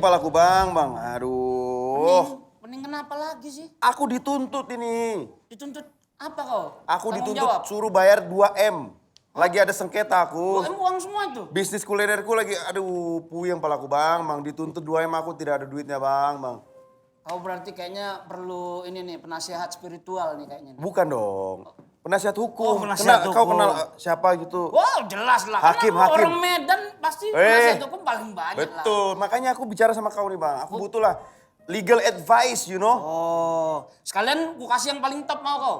palaku bang. Aduh. Pening kenapa lagi sih? Aku dituntut ini. Dituntut apa kau? Aku Tanggung dituntut jawab. suruh bayar 2M. Lagi ada sengketa aku. 2M uang semua itu? Bisnis kulinerku lagi, aduh puyeng palaku bang. Dituntut 2M aku tidak ada duitnya bang. Kau berarti kayaknya perlu ini nih penasihat spiritual nih kayaknya. Bukan dong. Penasihat hukum. Oh, penasihat Kau hukum. kenal siapa gitu? Wow jelas lah. Hakim, Karena hakim. orang Medan pasti penasihat hukum paling banyak lah. Betul, makanya aku bicara sama kau nih bang. Aku butuh lah legal advice, you know. Oh, sekalian ku kasih yang paling top mau kau.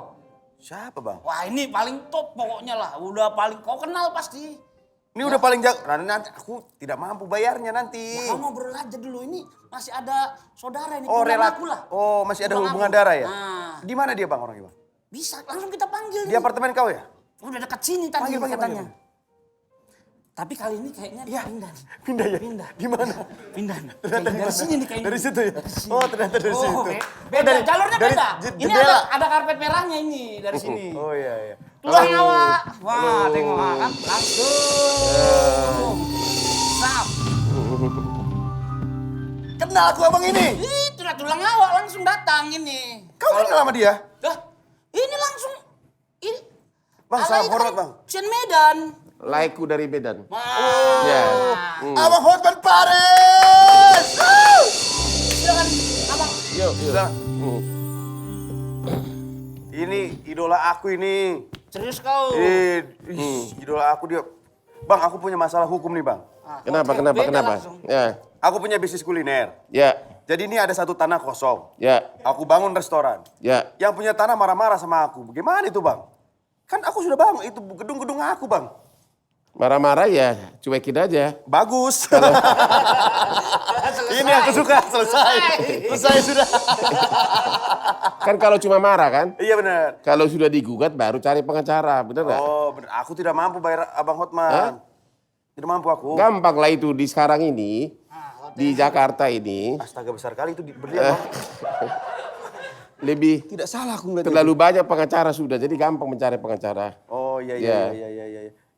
Siapa bang? Wah ini paling top pokoknya lah. Udah paling kau kenal pasti. Ini udah paling jago. Nanti aku tidak mampu bayarnya nanti. Ya, kau ngobrol aja dulu ini masih ada saudara ini. Oh tulang relat. aku lah. Oh masih ada Tulang hubungan aku. darah ya? Nah. Di mana dia bang orangnya bang? Bisa langsung kita panggil Di nih. apartemen kau ya? Udah dekat sini tadi Panggil, katanya. panggil. Tapi kali ini kayaknya pindah. Pindah ya? Pindah. Di mana? Pindah. Ternyata Dari sini nih kayaknya. Dari situ ya? Oh ternyata dari situ. Beda, jalurnya dari beda. Ini jendela. ada karpet merahnya ini dari sini. Oh iya. Tulang awak. Wah, tengok kan langsung. Sap. Kenal aku abang ini. Itu lah tulang awak langsung datang ini. Kau kenal sama dia? Lah, ini langsung ini. Bang, Ala salam itu hormat kan bang. Sian Medan. Laiku dari Medan. Wah. Ya. Abang Hotman Paris. Silakan abang. Yuk. Sudah. Ini idola aku ini. Serius kau? Idola aku dia. Bang, aku punya masalah hukum nih bang. Ah, Kenapa? beda langsung. Ya. Aku punya bisnis kuliner. Ya. Jadi ini ada satu tanah kosong. Ya. Aku bangun restoran. Ya. Yang punya tanah marah-marah sama aku. Bagaimana itu bang? Kan aku sudah bangun, itu gedung-gedung aku bang. Marah-marah ya, cuekin aja. Bagus. Ini aku suka, selesai sudah. Kan kalau cuma marah kan? Iya benar. Kalau sudah digugat baru cari pengacara, bener nggak? Oh benar, aku tidak mampu bayar abang Hotman. Hah? Tidak mampu aku. Gampang lah itu di sekarang ini, di Jakarta ini. Astaga besar kali itu berdiri bang. Lebih Tidak salah aku ngeliat terlalu banyak pengacara sudah, jadi gampang mencari pengacara. Oh iya.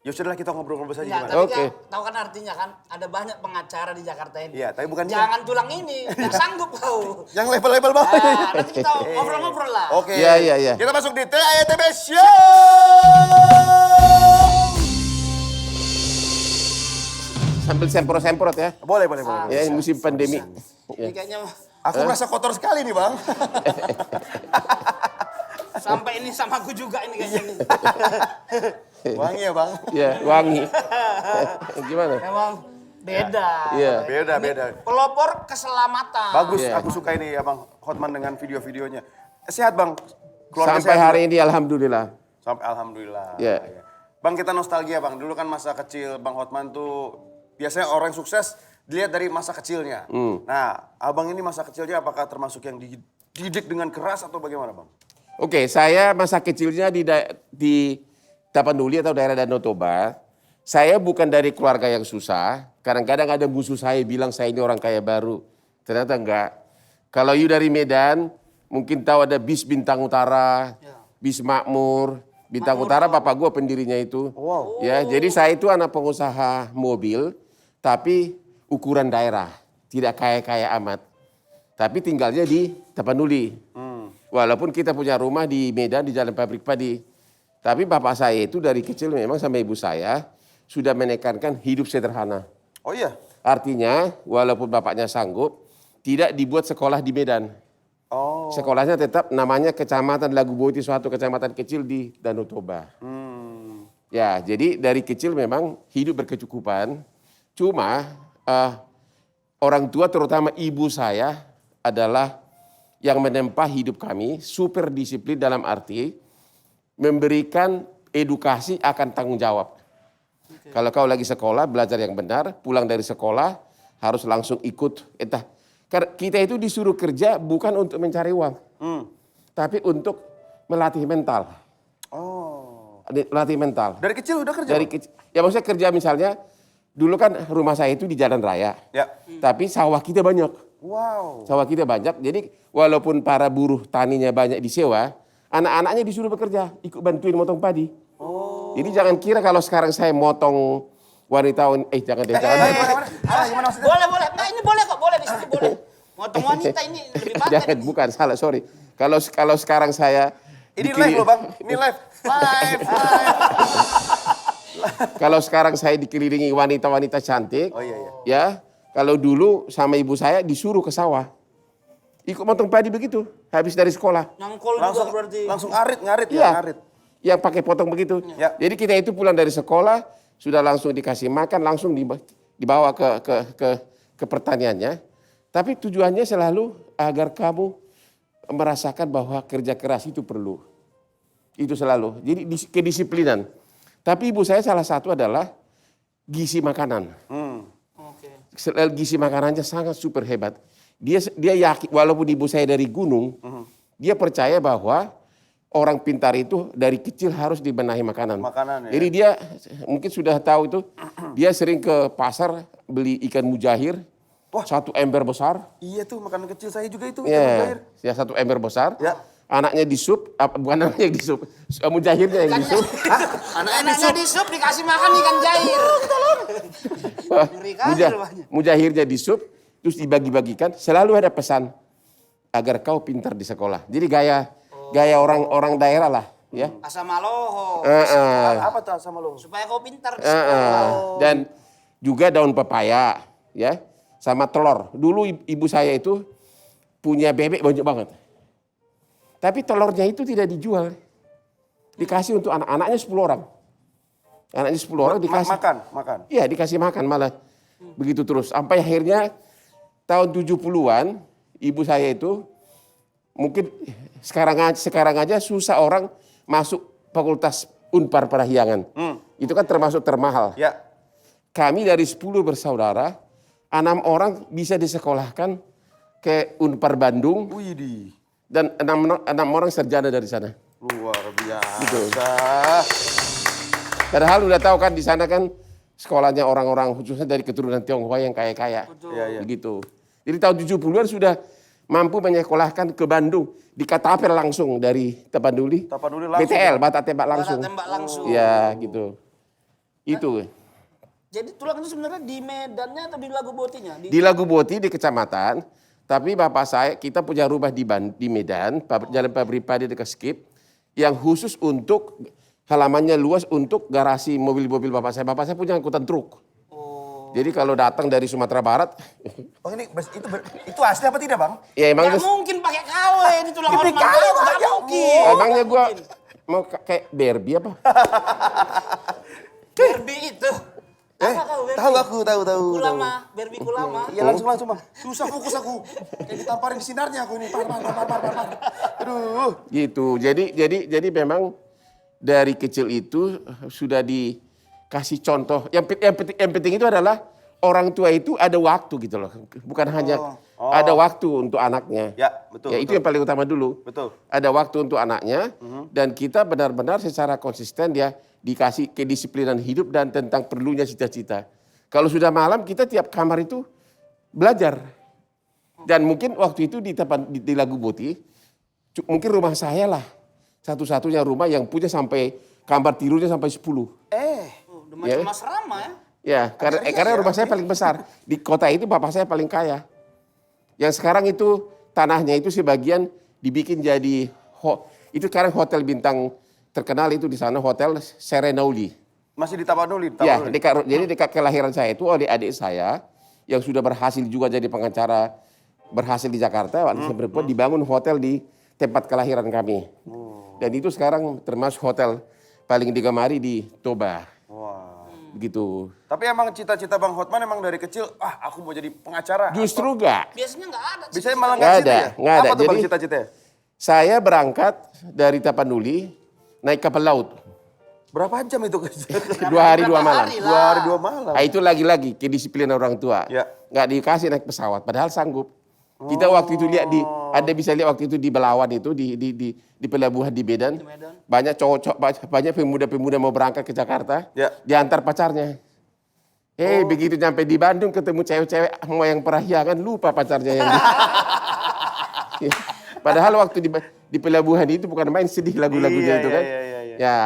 Ya sudahlah kita ngobrol-ngobrol saja Ya, gimana? tapi Oke. tahu kan artinya kan ada banyak pengacara di Jakarta ini. Iya, tapi bukan dia. Jangan tulang ini, nggak sanggup kau. Yang level-level bawah. Nah, nanti kita ngobrol-ngobrol lah. Oke. Iya. Kita masuk di TAETB Show. Sambil semprot-semprot ya. Boleh. Ya, ini musim pandemi. Ini kayaknya Aku merasa kotor sekali nih bang. sampai ini sama aku juga ini kayaknya. nih. Wangi ya bang. Ya, wangi. Gimana? Memang beda. Iya. Beda. Pelopor keselamatan. Bagus, Iya. aku suka ini abang Hotman dengan video-videonya. Sehat bang. Keluarga Sampai sehat, hari Bang? ini alhamdulillah. Sampai alhamdulillah. Iya. Bang kita nostalgia bang. Dulu kan masa kecil bang Hotman tuh biasanya orang yang sukses dilihat dari masa kecilnya. Nah, abang ini masa kecilnya apakah termasuk yang dididik dengan keras atau bagaimana bang? Oke, saya masa kecilnya di Tapanuli atau daerah Danau Toba. Saya bukan dari keluarga yang susah. Kadang-kadang ada musuh saya bilang saya ini orang kaya baru. Ternyata enggak. Kalau you dari Medan, mungkin tahu ada bis Bintang Utara, bis Makmur. Bintang Utara papa gue pendirinya itu. Wow. Ya, jadi saya itu anak pengusaha mobil, tapi ukuran daerah. Tidak kaya-kaya amat. Tapi tinggalnya di Tapanuli. Walaupun kita punya rumah di Medan di Jalan Pabrik Padi. Tapi bapak saya itu dari kecil memang sama ibu saya sudah menekankan hidup sederhana. Oh iya? Artinya walaupun bapaknya sanggup tidak dibuat sekolah di Medan. Oh. Sekolahnya tetap namanya Kecamatan Laguboti, suatu kecamatan kecil di Danau Toba. Ya, jadi dari kecil memang hidup berkecukupan. Cuma orang tua terutama ibu saya adalah yang menempa hidup kami super disiplin dalam arti memberikan edukasi akan tanggung jawab. Kalau kau lagi sekolah belajar yang benar, pulang dari sekolah harus langsung ikut. Kita itu disuruh kerja bukan untuk mencari uang, tapi untuk melatih mental. Oh. Latih mental. Dari kecil udah kerja? Ya maksudnya kerja misalnya, dulu kan rumah saya itu di jalan raya. Ya. Tapi sawah kita banyak. Wow. Sawah kita banyak, jadi walaupun para buruh taninya banyak disewa, anak-anaknya disuruh bekerja, ikut bantuin motong padi. Oh. Jadi jangan kira kalau sekarang saya motong jangan deh, jangan. Gimana maksudnya? Boleh. Nah, ini boleh kok, boleh di sini boleh. Motong wanita ini lebih pantas. Jangan, bukan, salah, sorry. Kalau sekarang saya Ini live loh bang, ini live. Kalau sekarang saya dikelilingi wanita-wanita cantik, Oh, iya. ya. Kalau dulu sama ibu saya disuruh ke sawah, ikut motong padi begitu, habis dari sekolah. Nyangkol Langsung juga berarti. langsung ngarit Iya, ya, ngarit. yang pakai potong begitu. Ya. Jadi kita itu pulang dari sekolah sudah langsung dikasih makan, langsung dibawa ke pertaniannya. Tapi tujuannya selalu agar kamu merasakan bahwa kerja keras itu perlu. Itu selalu. Jadi kedisiplinan. Tapi ibu saya salah satu adalah gizi makanan. Oke. Gizi makanannya sangat super hebat. Dia yakin, walaupun ibu saya dari gunung, dia percaya bahwa orang pintar itu dari kecil harus dibenahi makanan. Makanan, ya. Jadi dia mungkin sudah tahu itu, dia sering ke pasar beli ikan mujahir, Wah. 1 ember besar. Iya tuh makanan kecil saya juga itu. Ya, 1 ember besar. Ya. Anaknya di sup, bukan anaknya yang di sup, mujahirnya yang di sup. Anaknya di sup dikasih makan ikan jair. Ngeri kali rumahnya. Mujahirnya di sup, terus dibagi-bagikan. Selalu ada pesan agar kau pintar di sekolah. Jadi gaya orang daerah lah, ya. Asam aloho. Apa tuh sama lo? Supaya kau pintar di sekolah. Dan juga daun pepaya, ya, sama telur. Dulu ibu saya itu punya bebek banyak banget. Tapi telurnya itu tidak dijual. Dikasih untuk anak-anaknya 10 orang. Anaknya 10 orang dikasih. Makan. Iya, dikasih makan malah. Begitu terus. Sampai akhirnya tahun 70-an ibu saya itu mungkin sekarang aja susah orang masuk fakultas Unpar Parahyangan. Itu kan termasuk termahal. Ya. Kami dari 10 bersaudara, 6 orang bisa disekolahkan ke Unpar Bandung. Widih. Dan 6 orang sarjana dari sana. Luar biasa. Gitu. Padahal udah tahu kan di sana kan sekolahnya orang-orang khususnya dari keturunan Tionghoa yang kaya-kaya. Iya. Begitu. Jadi tahun 70-an sudah mampu menyekolahkan ke Bandung. Di Katapel langsung dari Tapanuli. langsung. BTL, Bata Tembak langsung. Bata tembak langsung. Ya gitu. Itu. Jadi tulang itu sebenarnya di Medannya atau di Lagu Botinya? Di Lagu Boti di kecamatan. Tapi bapak saya, kita punya rumah di Medan, Jalan Pabrik Padi dekat Skip, yang khusus untuk halamannya luas untuk garasi mobil-mobil bapak saya. Bapak saya punya angkutan truk. Jadi kalau datang dari Sumatera Barat, Oh ini itu asli apa tidak bang? ya emang Nggak mungkin pakai KW ini tulang Ini hormat. KW, Nggak ya mungkin. emangnya gue mau kayak Barbie apa? Barbie itu. Apa kau Barbie? Tahu. Kulama, Barbie Kulama. Iya langsung bang. Susah fokus aku. Kayak ditamparin di sinarnya aku ini. Par. Aduh. Gitu. Jadi memang dari kecil itu sudah dikasih contoh. Yang penting itu adalah orang tua itu ada waktu gitu loh. Bukan hanya ada waktu untuk anaknya. Ya betul. Ya itu yang paling utama dulu. Betul. Ada waktu untuk anaknya dan kita benar-benar secara konsisten dia dikasih kedisiplinan hidup dan tentang perlunya cita-cita. Kalau sudah malam kita tiap kamar itu belajar. Dan mungkin waktu itu di Lagu Boti, mungkin rumah saya lah satu-satunya rumah yang punya sampai kamar tidurnya sampai 10. Udah macam Mas Rama ya. Ya, karena rumah saya paling besar. Di kota itu bapak saya paling kaya. Yang sekarang itu tanahnya itu sebagian dibikin jadi itu sekarang hotel bintang terkenal itu di sana, Hotel Serenauli. Masih di Tapanuli. Ya, jadi dekat kelahiran saya itu adik saya yang sudah berhasil juga jadi pengacara, berhasil di Jakarta, waktu saya berpuan dibangun hotel di tempat kelahiran kami. Dan itu sekarang termasuk hotel paling digemari di Toba. Wah. Begitu. Tapi emang cita-cita Bang Hotman emang dari kecil, aku mau jadi pengacara. Justru enggak. Biasanya nggak ada. Biasanya malah Nggak nggak gitu ada, ya? nggak ada. Apa tuh Bang Jadi- cita-citanya? Saya berangkat dari Tapanuli naik kapal laut. Berapa jam itu? 2 hari 2 malam. 2 hari 2 malam. Nah, itu lagi-lagi kedisiplinan orang tua. Ya. Nggak dikasih naik pesawat, padahal sanggup. Kita waktu itu lihat Anda bisa lihat waktu itu di Belawan itu di pelabuhan di Medan. Banyak banyak pemuda-pemuda mau berangkat ke Jakarta. Ya. Diantar pacarnya. Begitu nyampe di Bandung ketemu cewek-cewek mau yang Parahyangan lupa pacarnya yang Ya. Padahal waktu di pelabuhan itu bukan main sedih lagu-lagunya itu kan. Iya. Ya,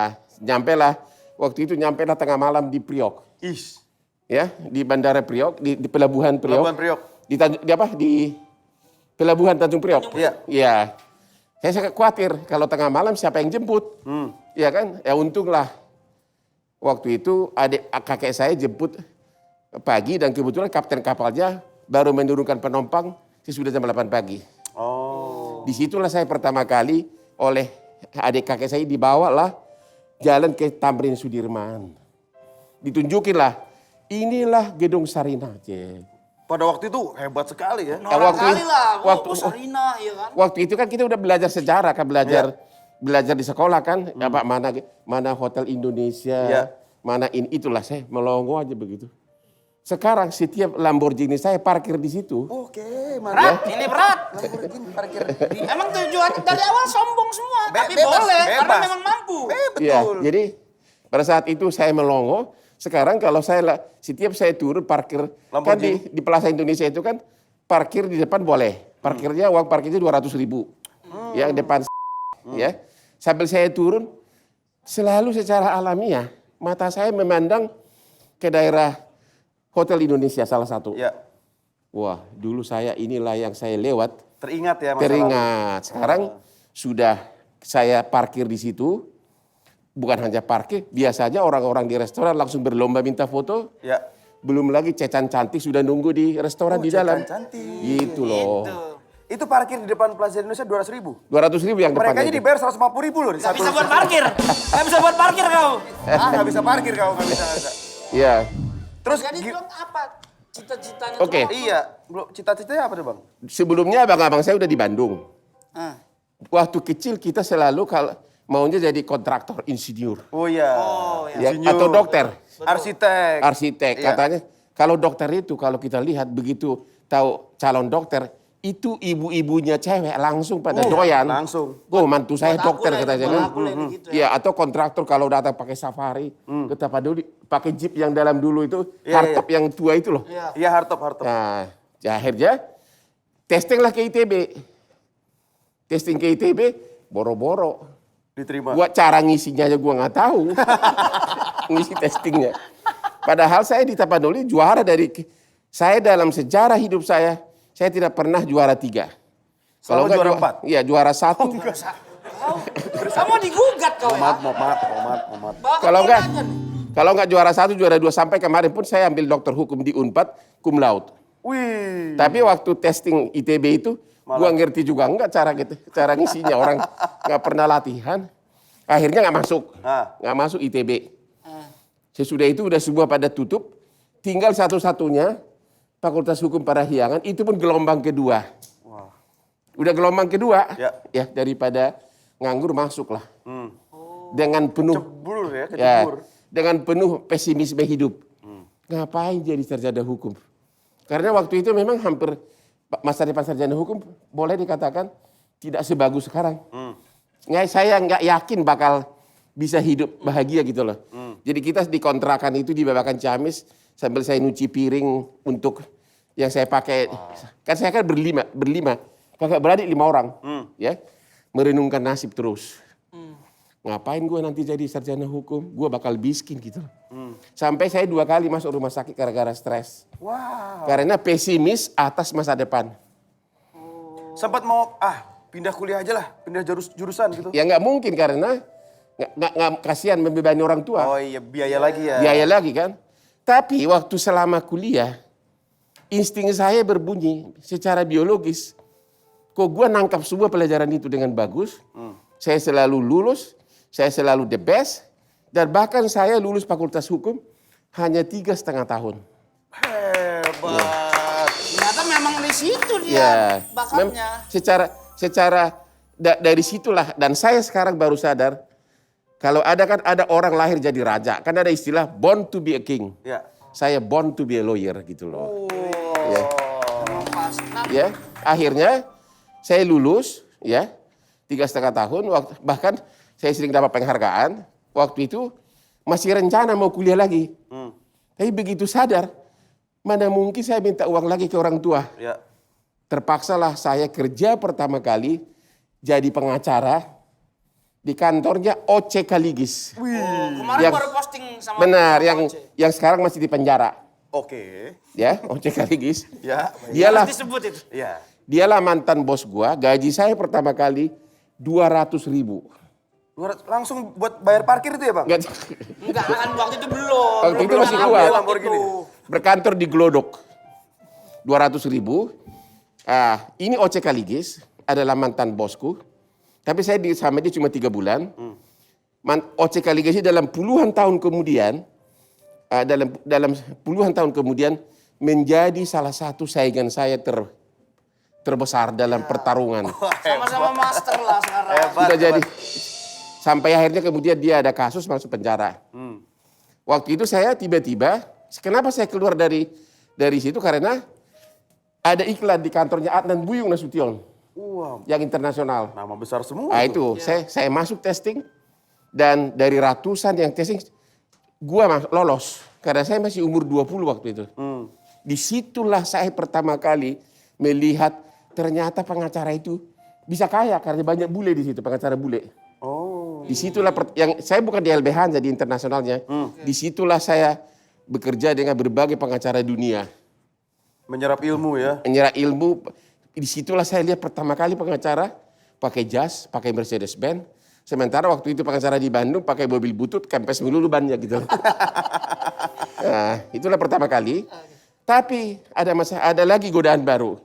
nyampelah waktu itu tengah malam di Priok. Is. ya di Bandara Priok, di Pelabuhan Priok. Pelabuhan Priok. Di Pelabuhan Tanjung Priok. Iya. Iya. Saya sangat khawatir kalau tengah malam siapa yang jemput. Iya kan? Ya untunglah waktu itu kakek saya jemput pagi dan kebetulan kapten kapalnya baru menurunkan penumpang sesudah jam 8 pagi. Oh. Disitulah saya pertama kali oleh adik kakek saya dibawalah jalan ke Tamrin Sudirman. Ditunjukin lah, inilah gedung Sarinah. Pada waktu itu hebat sekali ya. Norak kali lah. waktu- Sarina, ya kan? Waktu itu kan kita udah belajar sejarah kan, belajar di sekolah kan, apa mana hotel Indonesia, Iya. mana ini itulah saya melongo aja begitu. Sekarang setiap Lamborghini saya parkir di situ. Oke, Berat, ini berat. Lamborghini parkir. Emang tujuannya dari awal sombong semua, tapi Bebas, boleh karena bebas. memang mampu. Iya, jadi pada saat itu saya melongo. Sekarang kalau setiap saya turun parkir kan di Plaza Indonesia itu kan parkir di depan boleh. Parkirnya uang parkirnya 200.000. Yang depan ya. Sambil saya turun selalu secara alamiah mata saya memandang ke daerah Hotel Indonesia salah satu. Ya. Wah, dulu inilah yang saya lewat. Teringat ya Mas. Teringat. Sekarang sudah saya parkir di situ. Bukan hanya parkir, biasanya orang-orang di restoran langsung berlomba minta foto. Ya. Belum lagi Cecan cantik sudah nunggu di restoran di dalam. Cantik. Gitu loh. Itu parkir di depan Plaza Indonesia 200.000. 200.000 yang depan. Mereka aja dibayar 150.000 loh. Gak bisa buat parkir. Gak bisa buat parkir kau. Nggak bisa parkir kau, nggak bisa. Iya. Terus Jadi belum apa cita-citanya? Oke. tuh? iya, belum cita-citanya apa tuh Bang? Sebelumnya abang-abang saya udah di Bandung. Ah. Waktu kecil kita selalu kalau maunya jadi kontraktor, insinyur. Oh iya. Oh, Ya, ya. Insinyur. atau dokter, Arsitek. arsitek. Iya. Katanya kalau dokter itu kalau kita lihat begitu tahu calon dokter itu ibu-ibunya cewek langsung pada doyan. Langsung. Oh, mantu saya Buat aku dokter lah, katanya buat kan. aku lah begitu ya. Iya, atau kontraktor kalau datang pakai safari, kita dulu pakai jeep yang dalam dulu itu, Iya, hardtop yang tua itu loh. Iya. Iya, hardtop. Nah, ya akhirnya testing lah ke ITB. Testing ke ITB, boro-boro. Diterima. Gua cara ngisinya aja gua nggak tahu. Ngisi testingnya. Padahal saya di Tapanuli juara saya dalam sejarah hidup saya tidak pernah juara 3. Selalu nggak juara 4? Iya, juara 1. Kamu digugat kau ya. Maaf. Bawa ke Kalau enggak, Polda nih. kalau enggak juara 1, juara 2 sampai kemarin pun saya ambil dokter hukum di Unpad, cum laude. Wih. Tapi waktu testing ITB itu, gua ngerti juga enggak cara ngisinya, orang nggak pernah latihan. Akhirnya nggak masuk, nggak masuk ITB. Sesudah itu udah semua pada tutup, tinggal satu-satunya Fakultas Hukum Parahyangan, itu pun gelombang kedua. Wah. Udah gelombang kedua, Ya. daripada nganggur masuklah. Dengan penuh Cebur ya, Ya, kecebur. dengan penuh pesimisme hidup. Ngapain jadi sarjana hukum? Karena waktu itu memang hampir masa depan sarjana hukum boleh dikatakan tidak sebagus sekarang. Saya nggak yakin bakal bisa hidup bahagia gitu loh. Jadi kita di kontrakan itu di Babakan Ciamis sambil saya nyuci piring untuk yang saya pakai. Kan saya kan berlima, kakak beradik 5 orang, ya merenungkan nasib terus. Ngapain gue nanti jadi sarjana hukum? Gue bakal miskin gitu. Sampai saya 2 kali masuk rumah sakit gara-gara stres. Wow. Karena pesimis atas masa depan. Sempat mau pindah kuliah aja lah, pindah jurusan gitu. Ya nggak mungkin karena nggak kasihan membebani orang tua. Oh iya, biaya lagi ya. Biaya lagi kan. Tapi waktu selama kuliah, insting saya berbunyi secara biologis. Kok gue nangkap semua pelajaran itu dengan bagus. Saya selalu lulus, saya selalu the best. Dan bahkan saya lulus Fakultas Hukum hanya 3,5 tahun. Hebat. Ternyata memang di situ dia Ya, bakatnya. secara dari situlah, dan saya sekarang baru sadar, kalau ada orang lahir jadi raja, kan ada istilah born to be a king. Ya. Saya born to be a lawyer gitu loh. Ya. Pas. Nah, Ya, akhirnya saya lulus ya 3,5 tahun, bahkan saya sering dapat penghargaan. Waktu itu masih rencana mau kuliah lagi. Tapi begitu sadar, mana mungkin saya minta uang lagi ke orang tua. Ya. Terpaksalah saya kerja pertama kali jadi pengacara di kantornya OC Kaligis. kemarin Yang- baru posting sama Benar, Oce. yang sekarang masih di penjara. Oke. Ya, OCK Ligis. Ya. Dialah Disebut itu. Ya. dialah mantan bos gua. Gaji saya pertama kali 200.000. Langsung buat bayar parkir itu ya bang? Enggak, kan waktu itu belum. Waktu itu Belum masih ada kuat. Lamborghini. Berkantor di Glodok. 200.000. Ini OCK Ligis adalah mantan bosku. Tapi saya sama dia cuma 3 bulan. OCK Ligis ini dalam puluhan tahun kemudian, dalam puluhan tahun kemudian menjadi salah satu saingan saya terbesar dalam pertarungan. Sama-sama master lah sekarang. Hebat, Sudah jadi. hebat. Sampai akhirnya kemudian dia ada kasus masuk penjara. Waktu itu saya tiba-tiba, kenapa saya keluar dari situ? Karena ada iklan di kantornya Adnan Buyung Nasution. Wow. Yang internasional. Nama besar semua. Nah itu, saya masuk testing. Dan dari ratusan yang testing, gua lolos. Karena saya masih umur 20 waktu itu. Disitulah saya pertama kali melihat ternyata pengacara itu bisa kaya. Karena banyak bule di situ, pengacara bule. Oh. Disitulah yang saya bukan di LBH jadi internasionalnya. Disitulah saya bekerja dengan berbagai pengacara dunia. Menyerap ilmu ya. Menyerap ilmu. Disitulah saya lihat pertama kali pengacara pakai jas, pakai Mercedes-Benz. Sementara waktu itu pengacara di Bandung pakai mobil butut, kempes melulu bannya gitu. Nah, itulah pertama kali. Tapi ada lagi godaan baru.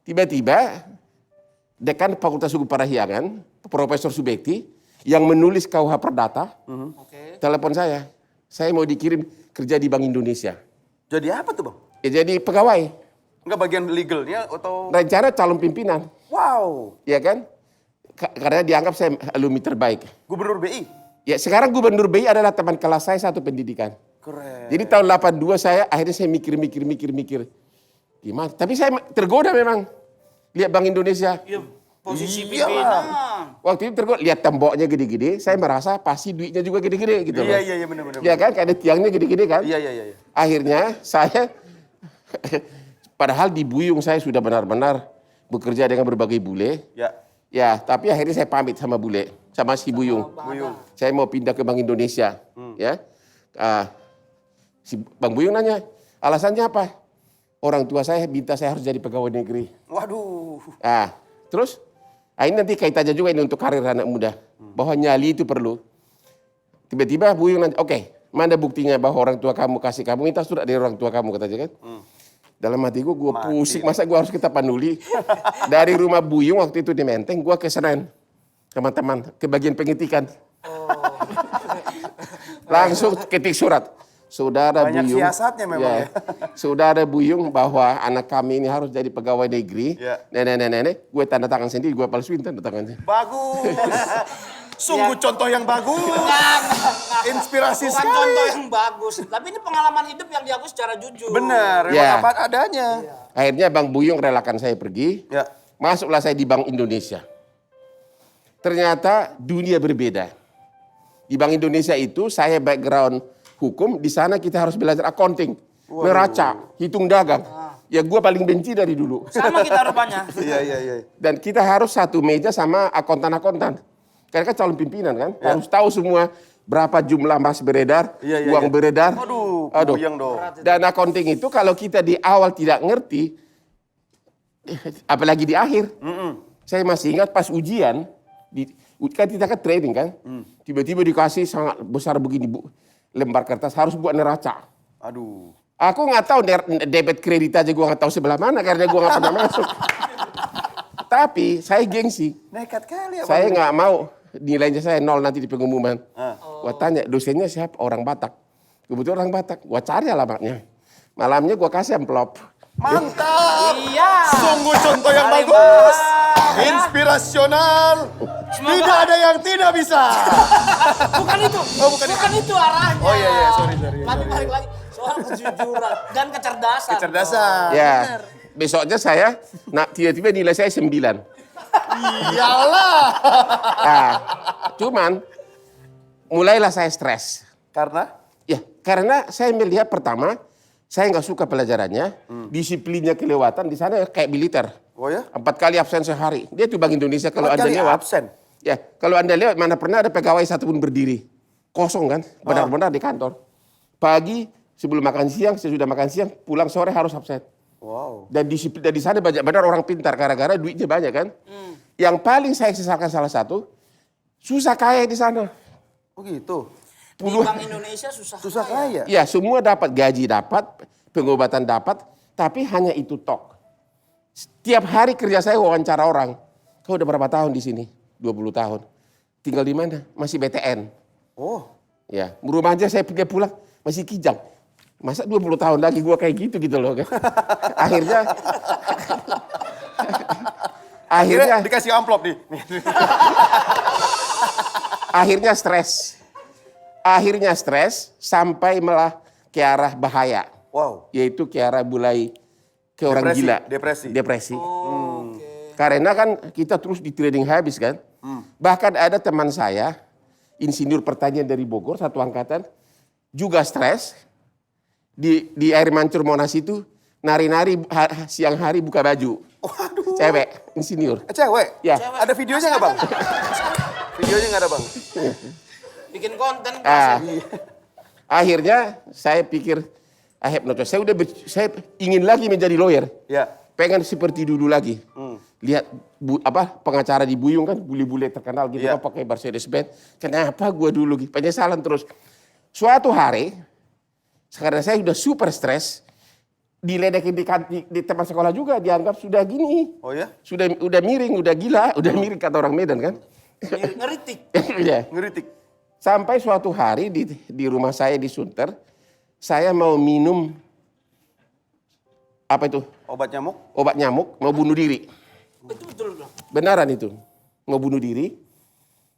Tiba-tiba dekan Fakultas Hukum Parahyangan, Profesor Subekti, yang menulis KUH Perdata, telepon saya mau dikirim kerja di Bank Indonesia. Jadi apa tuh bang? Ya, jadi pegawai. Enggak bagian legalnya atau? Rencana calon pimpinan. Wow. Ya kan? Karena dianggap saya alumni terbaik. Gubernur BI? Ya sekarang Gubernur BI adalah teman kelas saya satu pendidikan. Keren. Jadi tahun 82 akhirnya saya mikir. Gimana? Tapi saya tergoda memang. Lihat Bank Indonesia. Iya, posisi Iyalah. pimpinan. Waktu itu tergoda, lihat temboknya gede-gede. Saya merasa pasti duitnya juga gede-gede gitu. Iya benar. Ya kan? Karena tiangnya gede-gede kan. Iya. Akhirnya saya, padahal di Buyung saya sudah benar-benar bekerja dengan berbagai bule. Ya, tapi akhirnya saya pamit sama bule, sama si Buyung. Saya mau pindah ke Bank Indonesia. Ya, si Bang Buyung nanya, alasannya apa? Orang tua saya minta saya harus jadi pegawai negeri. Waduh. Terus, ini nanti kaitannya juga ini untuk karir anak muda. Bahwa nyali itu perlu. Tiba-tiba Buyung nanya, oke, mana buktinya bahwa orang tua kamu kasih kamu, minta surat dari orang tua kamu katanya kan. Dalam hati gue pusing, masa gue harus ke Tapanuli. Dari rumah Buyung waktu itu di Menteng, gue ke Senen. Teman-teman, ke bagian pengetikan. Langsung ketik surat. Saudara Banyak Buyung. siasatnya memang ya. Saudara Buyung bahwa anak kami ini harus jadi pegawai negeri. Nenek-nenek, gue tanda tangan sendiri, gue palsuin tanda tangannya. Bagus. Sungguh contoh yang bagus. Inspirasi Bukan sekali. contoh yang bagus. Tapi ini pengalaman hidup yang diakui secara jujur. Benar, Ya. memang apa adanya. Akhirnya Bang Buyung relakan saya pergi. Ya. Masuklah saya di Bank Indonesia. Ternyata dunia berbeda. Di Bank Indonesia itu saya background hukum, di sana kita harus belajar accounting, neraca, hitung dagang. Ya gue paling benci dari dulu. Sama kita rupanya. Iya. Dan kita harus satu meja sama akuntan-akuntan. Karena kan calon pimpinan kan, harus tahu semua berapa jumlah emas beredar, uang beredar. Aduh, yang dong. Dan accounting itu kalau kita di awal tidak ngerti, apalagi di akhir. Saya masih ingat pas ujian, kan kita kan training kan, tiba-tiba dikasih sangat besar begini lembar kertas harus buat neraca. Aduh. Aku nggak tahu debit kredit aja gue nggak tahu sebelah mana karena gue nggak pernah masuk. Tapi saya gengsi. Nekat kali ya. Saya nggak mau nilainya saya 0 nanti di pengumuman. Gua tanya dosennya siapa? Orang Batak. Kebetulan orang Batak. Gua cari alamatnya. Malamnya gua kasih amplop. Mantap. Iya. Sungguh contoh yang bagus. Inspirasional. Tidak ada yang tidak bisa. Bukan itu. Bukan itu arahnya. Oh iya, sorry. Tapi balik lagi soal kejujuran dan kecerdasan. Kecerdasan. Ya. Besoknya saya, tiba-tiba nilai saya 9. Iyalah. Cuman mulailah saya stres. Karena? Ya, karena saya melihat pertama, saya nggak suka pelajarannya, disiplinnya kelewatan di sana kayak militer. Oh ya? 4 kali absen sehari. Dia tuh Bank Indonesia kalau 4 Anda kali lewat. absen? Ya, kalau Anda lewat mana pernah ada pegawai satu pun berdiri. Kosong kan? Benar-benar di kantor. Pagi sebelum makan siang, sesudah makan siang, pulang sore harus absen. Wow. Dan di sana banyak benar orang pintar, gara-gara duitnya banyak kan. Yang paling saya sesalkan salah satu, susah kaya di sana. Oh gitu. Di Bank Indonesia Susah kaya. Ya, semua dapat gaji, dapat pengobatan, dapat, tapi hanya itu tok. Setiap hari kerja saya wawancara orang. Kau udah berapa tahun di sini? 20 tahun. Tinggal di mana? Masih BTN. Oh. Ya, rumah aja saya pindah pulang masih kijang. Masa 20 tahun lagi gua kayak gitu loh kan. Akhirnya Dikasih amplop nih. akhirnya stres sampai malah ke arah bahaya. Wow. Yaitu ke arah mulai ke orang gila. Depresi. Karena kan kita terus di trading habis kan. Bahkan ada teman saya, insinyur pertanian dari Bogor, satu angkatan, juga stres. Di air mancur Monas itu, nari-nari siang hari buka baju. Waduh. Cewek, insinyur. Cewek? Ya. Ada videonya nggak Bang? Videonya nggak ada Bang? bikin konten Akhirnya saya pikir, saya ingin lagi menjadi lawyer. Ya. Pengen seperti dulu lagi. Lihat pengacara di Buyung kan, bule-bule terkenal gitu Ya. kan pakai Mercedes-Benz. Kenapa gua dulu penyesalan terus. Suatu hari, karena saya sudah super stres, diledekin di tempat sekolah juga dianggap sudah gini. Oh ya? Udah miring, udah gila, udah miring kata orang Medan kan. ngeritik. Iya. Ngeritik. Sampai suatu hari di rumah saya di Sunter, saya mau minum apa itu? Obat nyamuk? Obat nyamuk, mau bunuh diri. Itu betul dong. Benaran itu, mau bunuh diri.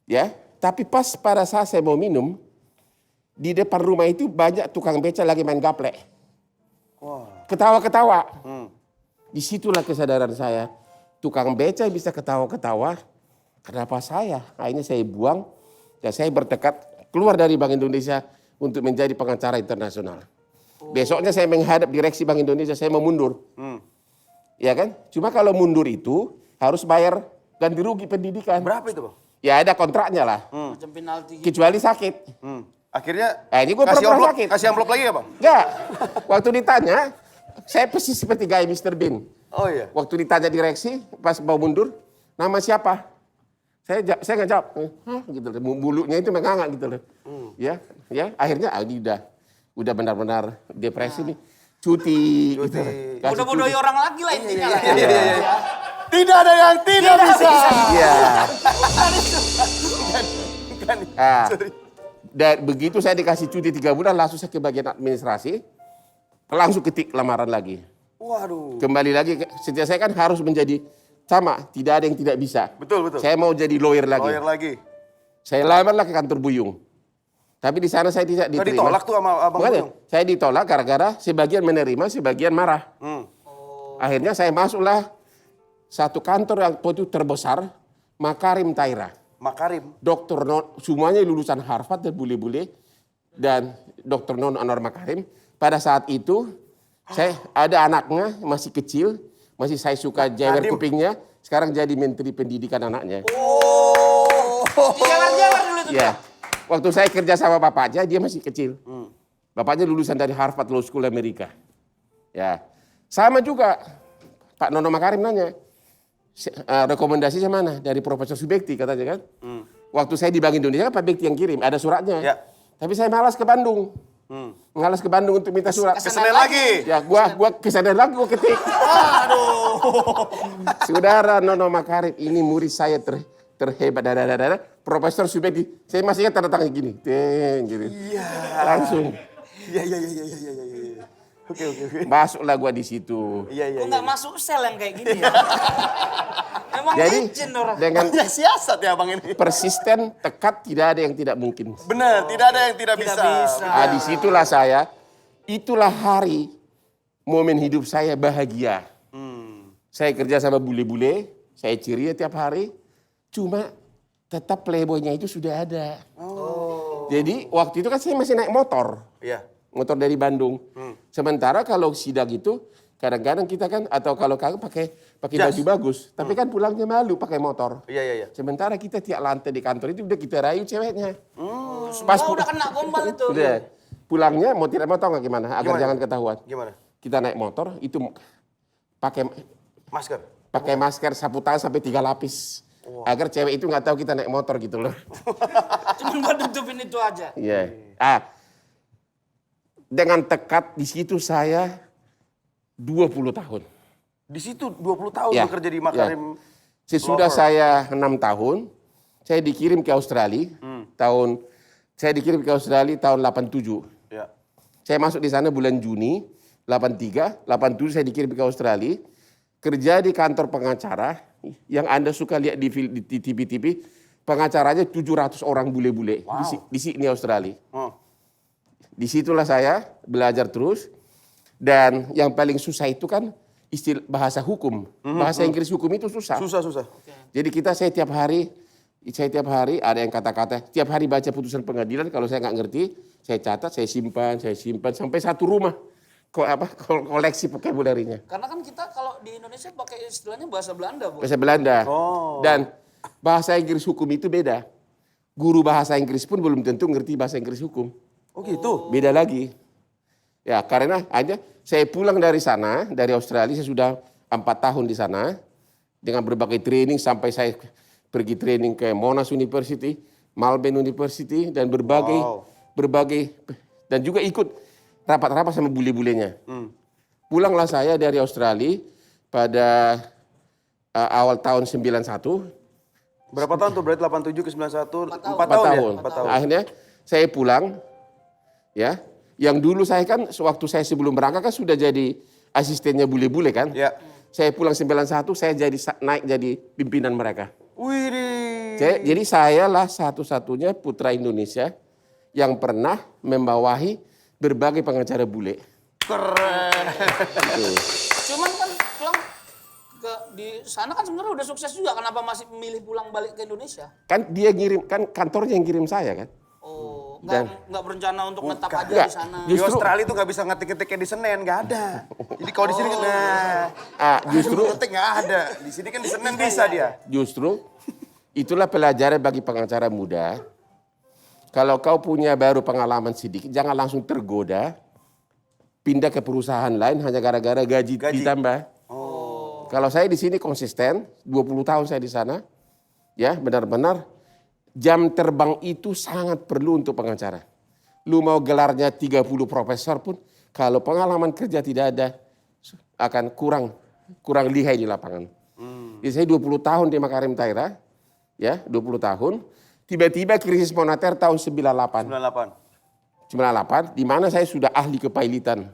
Ya, tapi pas pada saat saya mau minum, di depan rumah itu banyak tukang beca lagi main gaplek. Wah. Ketawa-ketawa. Disitulah kesadaran saya. Tukang beca bisa ketawa-ketawa. Kenapa saya? Akhirnya saya buang. Dan saya bertekad keluar dari Bank Indonesia untuk menjadi pengacara internasional. Besoknya saya menghadap direksi Bank Indonesia, saya mau mundur. Ya kan? Cuma kalau mundur itu harus bayar ganti rugi pendidikan. Berapa itu Bang? Ya ada kontraknya lah. Macam penalti gitu. Kecuali sakit. Akhirnya Ini gue kasih pura-pura amplop, sakit. kasih amplop lagi ya Bang? Enggak. Waktu ditanya, saya persis seperti gaya Mr. Bean. Oh iya. Waktu ditanya direksi, pas mau mundur, nama siapa? Saya nggak jawab. Hah, gitu loh. Bulunya itu menganga gitu loh. Ya, akhirnya ini udah benar-benar depresi nih. Cuti. Gitu. Kasih Bodoh-bodohi cuti. orang lagi lah intinya lah. Iya. Tidak ada yang tidak bisa. Iya. Kan. Sorry. Dan begitu saya dikasih cuti 3 bulan, langsung saya ke bagian administrasi, langsung ketik lamaran lagi. Waduh. Kembali lagi, setiap saya kan harus menjadi sama, tidak ada yang tidak bisa. Betul. Saya mau jadi lawyer lagi. Lawyer lagi. Saya lamarlah ke kantor Buyung. Tapi di sana saya tidak diterima. Ditolak tuh sama Abang Buyung? Saya ditolak gara-gara sebagian menerima, sebagian marah. Akhirnya saya masuklah satu kantor yang itu terbesar, Makarim Taira. Makarim. Dokter non, semuanya lulusan Harvard dan bule-bule. Dan Dokter Non Anwar Makarim. Pada saat itu, saya ada anaknya masih kecil, masih saya suka jewer kupingnya. Sekarang jadi menteri pendidikan anaknya. Jalan-jalan dulu itu. Ya. Waktu saya kerja sama bapaknya, dia masih kecil. Bapaknya lulusan dari Harvard Law School Amerika. Ya. Sama juga, Pak Nono Makarim nanya, rekomendasinya mana? Dari Profesor Subekti katanya kan. Waktu saya di Bank Indonesia kan Pak Bekti yang kirim, ada suratnya. Ya. Tapi saya malas ke Bandung. Malas ke Bandung untuk minta surat. Kesana lagi. Ya, gua kesana lagi gua ketik. Saudara Nono Makarim, ini murid saya terhebat. Profesor Subekti, saya masih ingat tanda tangan gini. Gitu. Iya. Langsung. Iya. Oke. Masuklah gua di situ. Iya. Kok nggak masuk sel yang kayak gini ya? Memang Jadi legend orang. dengan Ya siasat ya Bang ini. persisten, tekad, tidak ada yang tidak mungkin. Benar, tidak ada yang tidak bisa. Disitulah saya, itulah hari momen hidup saya bahagia. Saya kerja sama bule-bule, saya ceria tiap hari, cuma tetap playboynya itu sudah ada. Jadi waktu itu kan saya masih naik motor. Iya. Motor dari Bandung. Sementara kalau sidak itu, kadang-kadang kita kan, atau kalau kagak pakai baju bagus. Tapi kan pulangnya malu pakai motor. Iya. Sementara kita tiap lantai di kantor itu udah kita rayu ceweknya. Pas udah kena gombal itu. Udah. pulangnya mau tidak mau tahu nggak gimana? Agar Gimana? jangan ketahuan. Gimana? Kita naik motor itu pakai Masker. sapu tangan sampai 3 lapis. Agar cewek itu nggak tahu kita naik motor gitu loh. Cuma buat tutupin itu aja. Iya. Dengan tekad di situ saya 20 tahun. Di situ 20 tahun Ya, bekerja di Makarim. Sesudah Lover. saya 6 tahun, saya dikirim ke Australia tahun 87. Ya. Saya masuk di sana bulan Juni 83, 87 saya dikirim ke Australia. Kerja di kantor pengacara yang Anda suka lihat di TV-TV, pengacaranya 700 orang bule-bule di Sydney, Australia. Oh. Disitulah saya belajar terus. Dan yang paling susah itu kan istilah bahasa hukum. Bahasa Inggris hukum itu susah. Susah. Jadi saya tiap hari ada yang kata-kata, tiap hari baca putusan pengadilan, kalau saya nggak ngerti, saya catat, saya simpan, sampai satu rumah koleksi vocabulary-nya. Karena kan kita kalau di Indonesia pakai istilahnya bahasa Belanda, Bu. Bahasa Belanda. Oh. Dan bahasa Inggris hukum itu beda. Guru bahasa Inggris pun belum tentu ngerti bahasa Inggris hukum. Oh gitu. Beda lagi. Ya karena aja saya pulang dari sana, dari Australia, saya sudah 4 tahun di sana. Dengan berbagai training sampai saya pergi training ke Monash University, Melbourne University, dan berbagai dan juga ikut rapat-rapat sama bule-bulenya. Pulanglah saya dari Australia pada awal tahun 91. Berapa tahun tuh? Berarti 87 ke 91, 4 4 tahun ya? tahun. 4 tahun. Akhirnya saya pulang, ya. Yang dulu saya kan, waktu saya sebelum berangkat kan sudah jadi asistennya bule-bule kan. Ya. Saya pulang 91, saya naik jadi pimpinan mereka. Wih. Jadi saya lah satu-satunya putra Indonesia yang pernah membawahi berbagai pengacara bule. Keren. Cuman kan pulang di sana kan sebenarnya udah sukses juga. Kenapa masih memilih pulang balik ke Indonesia? Kan dia ngirim, kan kantornya yang ngirim saya kan. Oh, Dan- nggak berencana untuk netap aja Nggak. di sana. Di Justru- Australia tuh nggak bisa ngetik-ngetiknya di Senen, nggak ada. Jadi kalau di sini Justru ngetik nggak ada. Di sini kan di Senen bisa dia. Justru itulah pelajaran bagi pengacara muda. Kalau kau punya baru pengalaman sedikit, jangan langsung tergoda pindah ke perusahaan lain hanya gara-gara gaji ditambah. Kalau saya di sini konsisten, 20 tahun saya di sana, ya benar-benar jam terbang itu sangat perlu untuk pengacara. Lu mau gelarnya 30 profesor pun, kalau pengalaman kerja tidak ada, akan kurang lihai di lapangan. Jadi saya 20 tahun di Makarim Taira, ya 20 tahun. Tiba-tiba krisis moneter tahun 98. 98. Di mana saya sudah ahli kepailitan.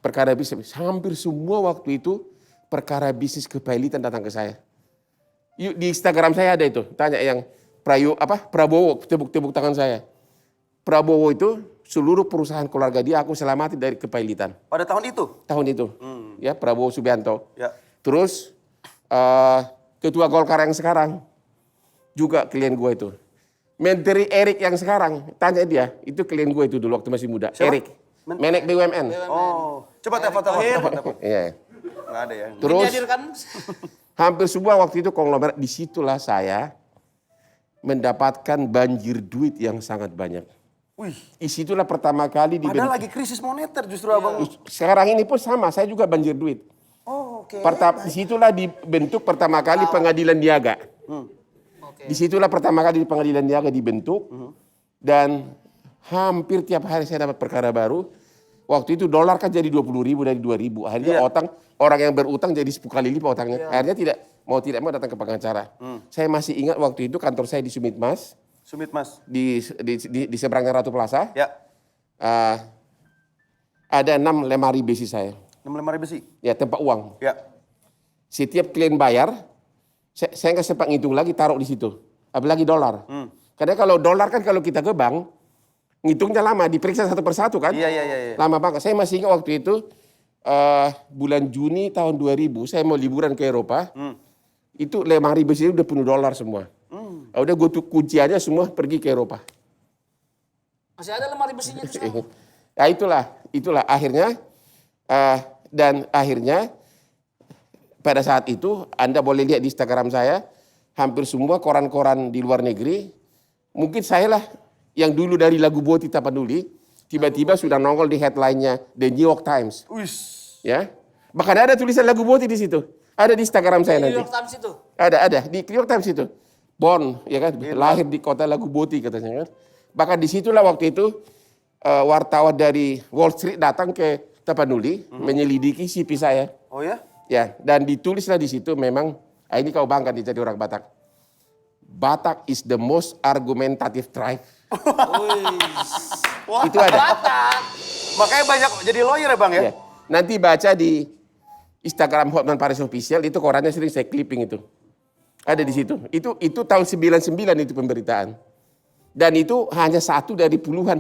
Perkara bisnis, hampir semua waktu itu perkara bisnis kepailitan datang ke saya. Di Instagram saya ada itu, tanya yang Prabowo, tepuk tangan saya. Prabowo itu seluruh perusahaan keluarga dia aku selamatin dari kepailitan. Pada tahun itu? Tahun itu, ya Prabowo Subianto. Ya. Terus ketua Golkar yang sekarang juga klien gue itu. Menteri Erik yang sekarang, tanya dia, itu klien gue itu dulu waktu masih muda. Siapa? Erik, Menek BUMN. Oh, coba telepon. Iya. Nggak ada ya. Terus Dihadirkan hampir semua waktu itu konglomerat, disitulah saya mendapatkan banjir duit yang sangat banyak. Wih, Disitulah pertama kali padahal lagi krisis moneter justru abang. Sekarang ini pun sama, saya juga banjir duit. Oh, oke. Disitulah dibentuk pertama kali pengadilan niaga. Disitulah pertama kali pengadilan niaga dibentuk. Dan hampir tiap hari saya dapat perkara baru. Waktu itu dolar kan jadi 20.000 dari 2.000. Akhirnya orang yang berutang jadi 10 kali lipat utangnya. Akhirnya tidak mau datang ke pengacara. Saya masih ingat waktu itu kantor saya di Sumitmas. Di seberangnya Ratu Plaza. Ya. Ada 6 lemari besi saya. 6 lemari besi. Ya, tempat uang. Ya. Setiap klien bayar, saya nggak sempat ngitung lagi, taruh di situ. Apalagi dolar. Karena kalau dolar kan kalau kita ke bank, ngitungnya lama, diperiksa satu persatu kan. Iya. Lama banget. Saya masih ingat waktu itu, bulan Juni tahun 2000, saya mau liburan ke Eropa. Itu lemari besi udah penuh dolar semua. Udah gue tuh kunci aja semua pergi ke Eropa. masih ada lemari besinya di sana. Ya itulah akhirnya dan akhirnya pada saat itu Anda boleh lihat di Instagram saya hampir semua koran-koran di luar negeri, mungkin saya lah yang dulu dari Lagu Boti Tapanuli Tiba-tiba sudah nongol di headline-nya The New York Times. Wis. Ya. Bahkan ada tulisan lagu Boti di situ. Ada di Instagram saya Di nanti. New York Times itu. Ada di New York Times itu. Bon, ya kan, lahir di kota lagu Boti katanya kan. Bahkan disitulah waktu itu wartawan dari Wall Street datang ke Tapanuli menyelidiki CV saya. Oh ya? Ya, dan ditulislah di situ memang ini kau bangga nih jadi orang Batak. Batak is the most argumentative tribe. Wah, Itu ada. Batak. makanya banyak jadi lawyer ya Bang ya? Ya. Nanti baca di Instagram Hotman Paris Official, itu korannya sering saya clipping itu. Ada di situ. Itu tahun 99 itu pemberitaan. Dan itu hanya satu dari puluhan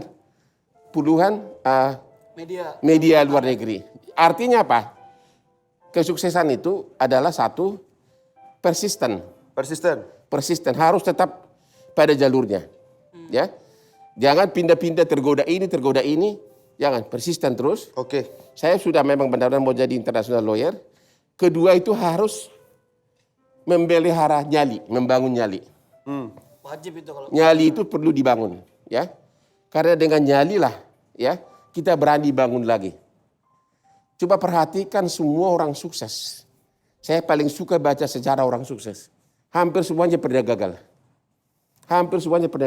media luar negeri. Artinya apa? Kesuksesan itu adalah satu persisten. Persisten harus tetap pada jalurnya. Ya. Jangan pindah-pindah tergoda ini, jangan persisten terus. Oke. Saya sudah memang benar-benar mau jadi international lawyer. Kedua itu harus memelihara nyali, membangun nyali. Wajib itu kalau. Nyali itu perlu dibangun, ya. Karena dengan nyali lah, ya, kita berani bangun lagi. Coba perhatikan semua orang sukses. Saya paling suka baca sejarah orang sukses. Hampir semuanya pernah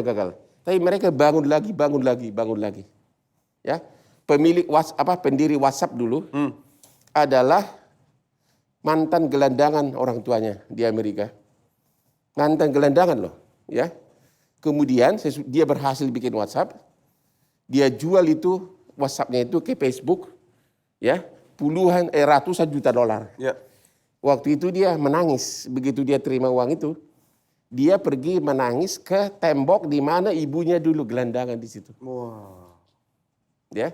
gagal. Tapi mereka bangun lagi. Ya, pendiri WhatsApp dulu adalah mantan gelandangan orang tuanya di Amerika. Mantan gelandangan loh, ya. Kemudian dia berhasil bikin WhatsApp. Dia jual itu WhatsApp-nya itu ke Facebook, ya, ratusan juta dolar. Ya. Waktu itu dia menangis, begitu dia terima uang itu, dia pergi menangis ke tembok di mana ibunya dulu gelandangan di situ. Wah. Ya,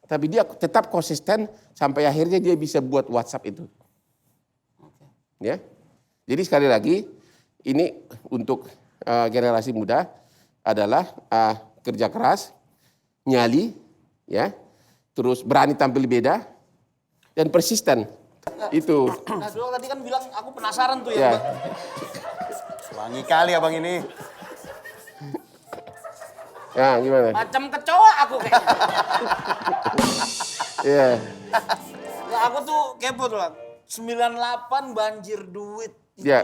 tapi dia tetap konsisten sampai akhirnya dia bisa buat WhatsApp itu. Ya, jadi sekali lagi ini untuk generasi muda adalah kerja keras, nyali, ya, terus berani tampil beda dan persisten. Itu. Nah, dulu tadi kan bilang aku penasaran tuh Ya. ya. Wangi kali abang ini. Ya, gimana? Macam kecoa aku kayaknya. Iya. Nah, aku tuh kepo tuh Lang. 98 banjir duit. Itu Ya.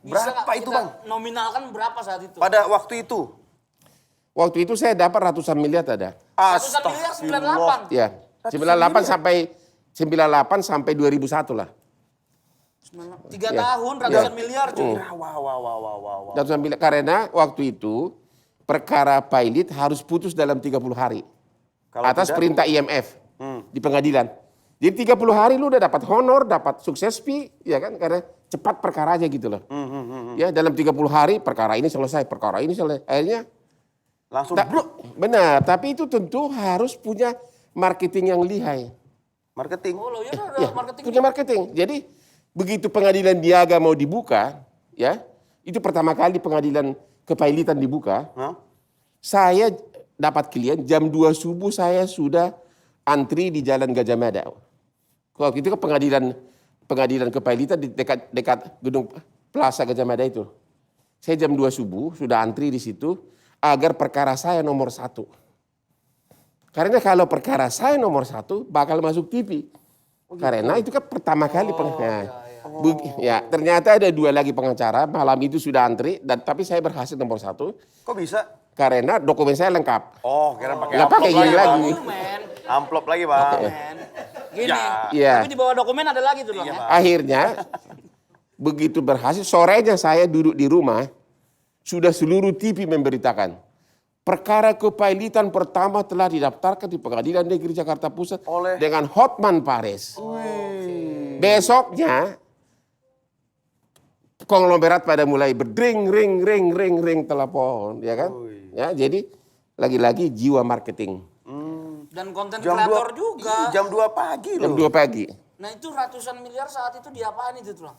bisa Berapa nggak itu, kita Bang? nominalkan berapa saat itu? Pada waktu itu. Waktu itu saya dapat ratusan miliar ada. Ratusan miliar 98. Ya. 98 sampai 2001 lah. 3 Ya. tahun ratusan Ya. miliar cuy. Wah. Ratusan miliar karena waktu itu perkara pilot harus putus dalam 30 hari. Kalau Atas tidak- perintah IMF di pengadilan. Jadi 30 hari lu udah dapat honor, dapat sukses fee, ya kan? Karena cepat perkara aja gitu loh. Ya, dalam 30 hari perkara ini selesai. Akhirnya Langsung benar, tapi itu tentu harus punya marketing yang lihai. marketing. Oh, lawyer ada Ya, marketing. punya marketing. Jadi begitu pengadilan Niaga mau dibuka, ya, itu pertama kali pengadilan kepailitan dibuka, Hah? saya dapat klien jam 2 subuh saya sudah antri di Jalan Gajah Mada. Waktu itu ke pengadilan kepailitan di dekat gedung Plaza Gajah Mada itu. Saya jam 2 subuh sudah antri di situ agar perkara saya nomor 1. Karena kalau perkara saya nomor 1 bakal masuk TV. Karena itu kan pertama kali ya, ternyata ada 2 lagi pengacara, malam itu sudah antri tapi saya berhasil nomor 1 Kok bisa? karena dokumen saya lengkap. Oh, kira pakai Nggak pakai amplop gini lagi, lagi. Bang. Men. Amplop lagi, Bang. Men. Gini. Ya. Iya. Tapi di bawah dokumen ada lagi tuh Lang. Iya, ya. Bang. Akhirnya begitu berhasil, sorenya saya duduk di rumah, sudah seluruh TV memberitakan. Perkara kepailitan pertama telah didaftarkan di Pengadilan Negeri Jakarta Pusat Oleh? dengan Hotman Paris. Besoknya konglomerat pada mulai berdring ring telepon, ya kan? Ya, jadi lagi-lagi jiwa marketing. Dan konten Jam kreator 2 juga. Jam 2 pagi Jam loh. 2 pagi. Nah itu ratusan miliar saat itu diapain itu tuh Lang?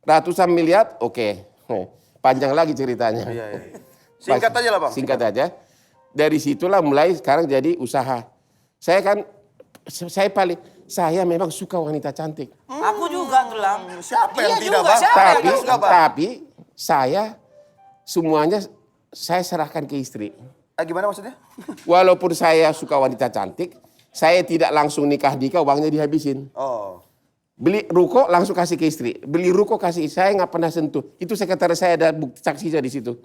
Ratusan miliar, oke. Panjang lagi ceritanya. Iya. Singkat aja lah, Bang. Singkat aja. Dari situlah mulai sekarang jadi usaha. Saya memang suka wanita cantik. Aku juga tuh Lang. Siapa yang Iya tidak, juga, Bang? siapa Tapi, yang suka, Bang? tapi saya semuanya saya serahkan ke istri. Gimana maksudnya? Walaupun saya suka wanita cantik, saya tidak langsung nikah, uangnya dihabisin. Oh. Beli ruko langsung kasih ke istri. Beli ruko kasih, saya nggak pernah sentuh. Itu sekretaris saya ada bukti saksinya di situ.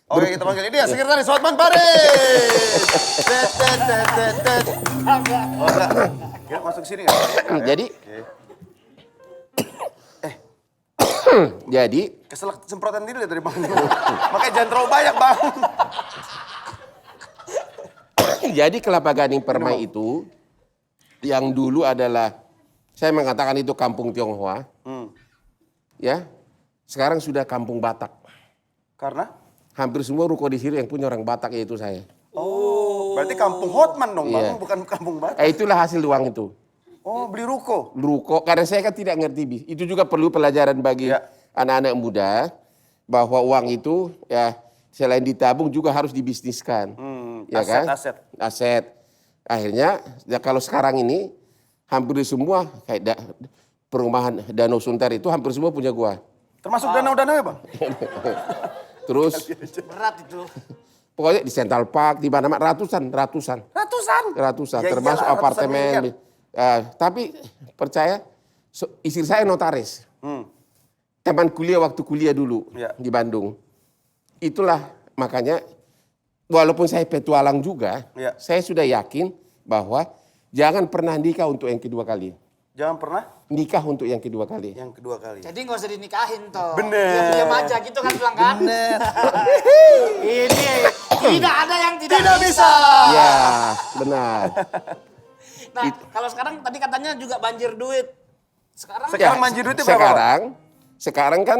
Oke, kita panggil dia sekretaris Hotman Paris. Oh, enggak. Kira masuk sini enggak? Jadi, jadi Keselak semprotan dulu ya dari Bang. Makanya jangan terlalu banyak, Bang. Jadi Kelapa Gading Permai itu yang dulu adalah saya mengatakan itu kampung Tionghoa, ya. Sekarang sudah kampung Batak. Karena? Hampir semua ruko di sini yang punya orang Batak yaitu saya. Oh, berarti kampung Hotman dong, Bang, Iya. bukan kampung Batak. Itulah hasil uang itu. Oh, beli ruko. Ruko, karena saya kan tidak ngerti bis. Itu juga perlu pelajaran bagi Ya. anak-anak muda bahwa uang itu ya selain ditabung juga harus dibisniskan. Ya aset, kan? Aset. Akhirnya ya kalau sekarang ini hampir semua kayak perumahan Danau Sunter itu hampir semua punya gua. Termasuk danau-danau ya, Bang? Terus Berat itu. pokoknya di Central Park di mana-mana ratusan. Ratusan. Ya Termasuk iyalah, ratusan apartemen. miliar. Tapi percaya istri saya notaris. Teman kuliah waktu kuliah dulu Ya. di Bandung. Itulah makanya walaupun saya petualang juga, Ya. saya sudah yakin bahwa jangan pernah nikah untuk yang kedua kali. Jangan pernah Nikah untuk yang kedua kali. yang kedua kali. Jadi nggak usah dinikahin toh. Bener. Diam-diam aja gitu kan bilang kan. Bener. Ini tidak ada yang tidak bisa. Ya, benar. Nah, kalau sekarang tadi katanya juga banjir duit. Sekarang Sekarang banjir duitnya berapa, sekarang kan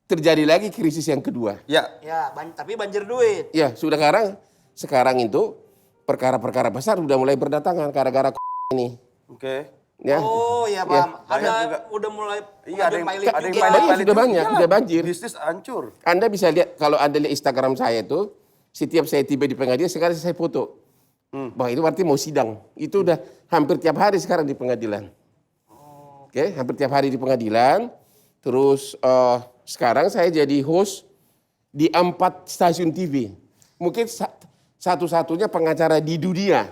terjadi lagi krisis yang kedua. Ya. ya, tapi banjir duit. Ya, sudah sekarang itu perkara-perkara besar sudah mulai berdatangan gara-gara ini. Oke. Ya. Oh Ya. ya Bang, Banyak ada juga. udah mulai Iya, ada yang pilot ada yang juga. pilot-pilot Sudah juga. banyak, Iyalah, sudah banjir. Bisnis hancur. Anda bisa lihat kalau Anda lihat Instagram saya itu, setiap saya tiba di pengadilan sekarang saya foto. Wah, itu berarti mau sidang. Itu udah hampir tiap hari sekarang di pengadilan. Oke, hampir tiap hari di pengadilan. Terus sekarang saya jadi host di 4 stasiun TV. Mungkin satu-satunya pengacara di dunia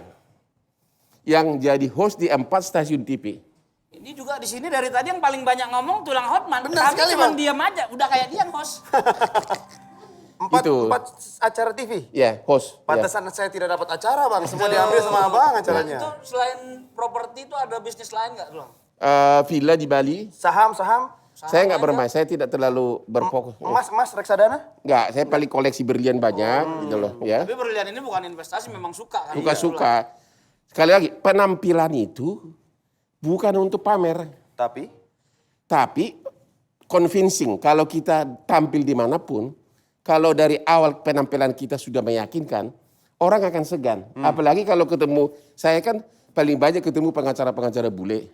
yang jadi host di 4 stasiun TV. Ini juga di sini dari tadi yang paling banyak ngomong tulang Hotman. Benar Kami sekali, cuma Bang. diam aja, udah kayak dia host. Itu. 4 acara TV. Ya, host. Ya. Pantesan saya tidak dapat acara, Bang. Semua diambil sama Abang acaranya. Itu selain properti itu ada bisnis lain nggak tulang? Villa di Bali. Saham. Saya nggak bermain, saya tidak terlalu berfokus. Emas, reksadana? Nggak, saya paling koleksi berlian banyak gitu loh. Ya. Tapi berlian ini bukan investasi, memang suka kan? Suka-suka. Sekali lagi, penampilan itu bukan untuk pamer. Tapi convincing. Kalau kita tampil dimanapun, kalau dari awal penampilan kita sudah meyakinkan, orang akan segan. Apalagi kalau ketemu, saya kan paling banyak ketemu pengacara-pengacara bule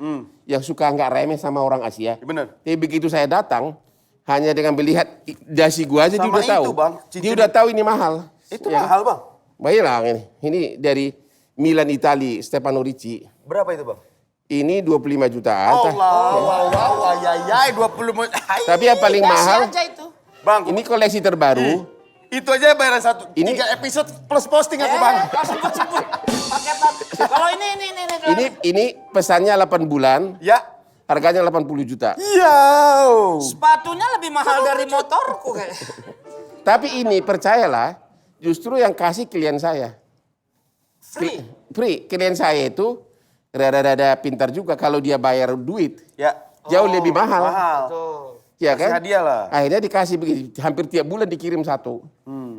yang suka nggak remeh sama orang Asia. Ya, benar. Tapi begitu saya datang, hanya dengan melihat dasi gua aja dia Sama udah tahu. itu, Bang, Dia cincin- udah tahu ini mahal. Itu Ya. mahal, Bang. Baiklah ini dari Milan Itali, Stefano Ricci. Berapa itu, Bang? Ini 25 jutaan. Allah, ayayay, 20 menit. Tapi yang paling Dasi mahal, aja itu. Bang, ini koleksi terbaru. itu aja bayaran satu. Ini- 3 episode plus posting aku, Bang. Sebut paketan. Kalau ini. Ini pesannya 8 bulan, Ya. harganya 80 juta. Iya. Sepatunya lebih mahal dari motorku kayak. Tapi ini percayalah, justru yang kasih klien saya. Free. Klien saya itu rada-rada pintar juga kalau dia bayar duit. Ya. Jauh lebih mahal. Mahal. Tuh. Ya Kasih kan? hadiah lah. Akhirnya dikasih begini, hampir tiap bulan dikirim satu.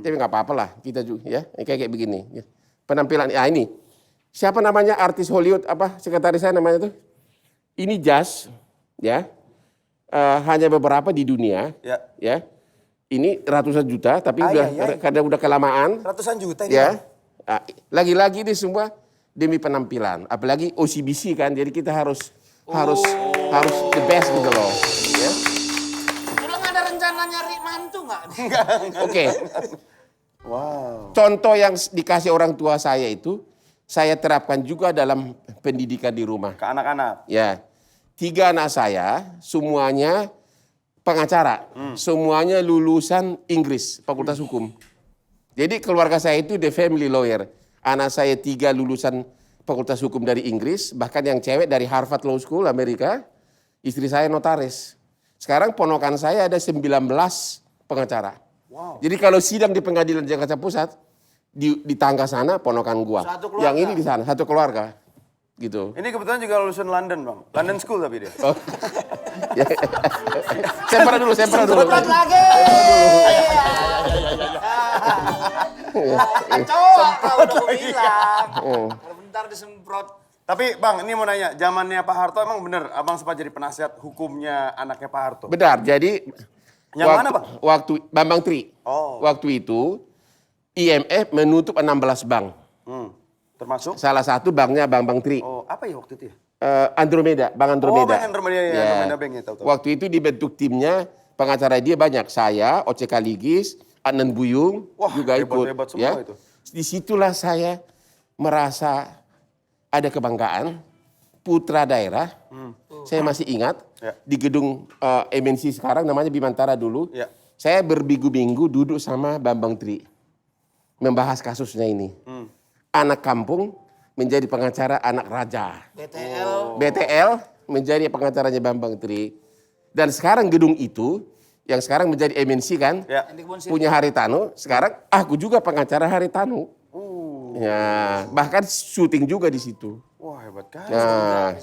Tapi nggak apa-apa lah, kita juga ya, kayak begini. Ya. Penampilan, ini. Siapa namanya artis Hollywood, sekretaris saya namanya tuh? Ini Jazz, ya. Hanya beberapa di dunia, ya. Ini ratusan juta, tapi kadang udah kelamaan. Ratusan juta ini, Ya. Bang. Lagi-lagi ini semua demi penampilan. Apalagi OCBC kan, jadi kita harus the best gitu loh. Ya. Tulang ada rencana nyari mantu nggak? Oke. Wow. Contoh yang dikasih orang tua saya itu, saya terapkan juga dalam pendidikan di rumah. Ke anak-anak. Ya, 3 anak saya semuanya pengacara, semuanya lulusan Inggris, Fakultas Hukum. Jadi keluarga saya itu the family lawyer. Anak saya 3 lulusan Fakultas Hukum dari Inggris, bahkan yang cewek dari Harvard Law School Amerika, istri saya notaris. Sekarang ponakan saya ada 19 pengacara. Wow. Jadi kalau sidang di pengadilan Jakarta Pusat, di tangga sana ponakan gua. Satu keluarga. Yang ini di sana, satu keluarga. Gitu. Ini kebetulan juga lulusan London, Bang. London School tapi dia. Oh. Ya. Sempra dulu. Cepat lagi. Kacau, udah gue bilang. Bentar disemprot. Tapi Bang, ini mau nanya, zamannya Pak Harto emang bener Abang sempat jadi penasihat hukumnya anaknya Pak Harto? Benar, jadi Yang mana, Bang? Waktu Bambang Tri. Oh. Waktu itu IMF menutup 16 bank. Termasuk? Salah satu banknya Bambang Tri. Oh, apa ya waktu itu ya? Andromeda, Bank Andromeda. Bank Andromeda, ya. Andromeda Bank ya, tahu. Waktu itu dibentuk timnya, pengacara dia banyak. Saya, Oce Kaligis, Adnan Buyung Wah, juga ikut. hebat-hebat semua itu. Disitulah saya merasa ada kebanggaan, putra daerah. Saya masih ingat Ya. di gedung MNC sekarang namanya Bimantara dulu. Ya. Saya berminggu-minggu duduk sama Bambang Tri membahas kasusnya ini. Anak kampung menjadi pengacara anak raja. BTL menjadi pengacaranya Bambang Tri. Dan sekarang gedung itu yang sekarang menjadi MNC kan, Ya. punya Haritanu. Sekarang aku juga pengacara Haritanu. Ya, bahkan syuting juga di situ. Wah, hebat kan. Nah,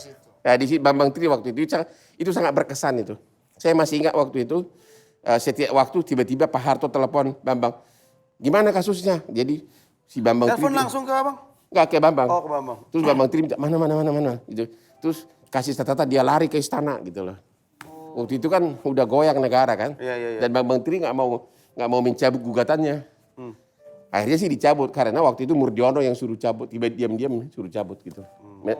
ya di situ Bambang Tri waktu itu sangat berkesan itu. Saya masih ingat waktu itu setiap waktu tiba-tiba Pak Harto telepon Bambang, gimana kasusnya? Jadi si Bambang Tri Telepon langsung ke Abang? nggak ke Bambang. Oh, ke Bambang. Terus Bambang Tri minta mana gitu. Terus kasih catatan dia lari ke istana gitu loh. Waktu itu kan udah goyang negara kan. Iya. Dan Bambang Tri nggak mau mencabut gugatannya. Akhirnya sih dicabut karena waktu itu Murdiono yang suruh cabut, tiba diam-diam suruh cabut gitu.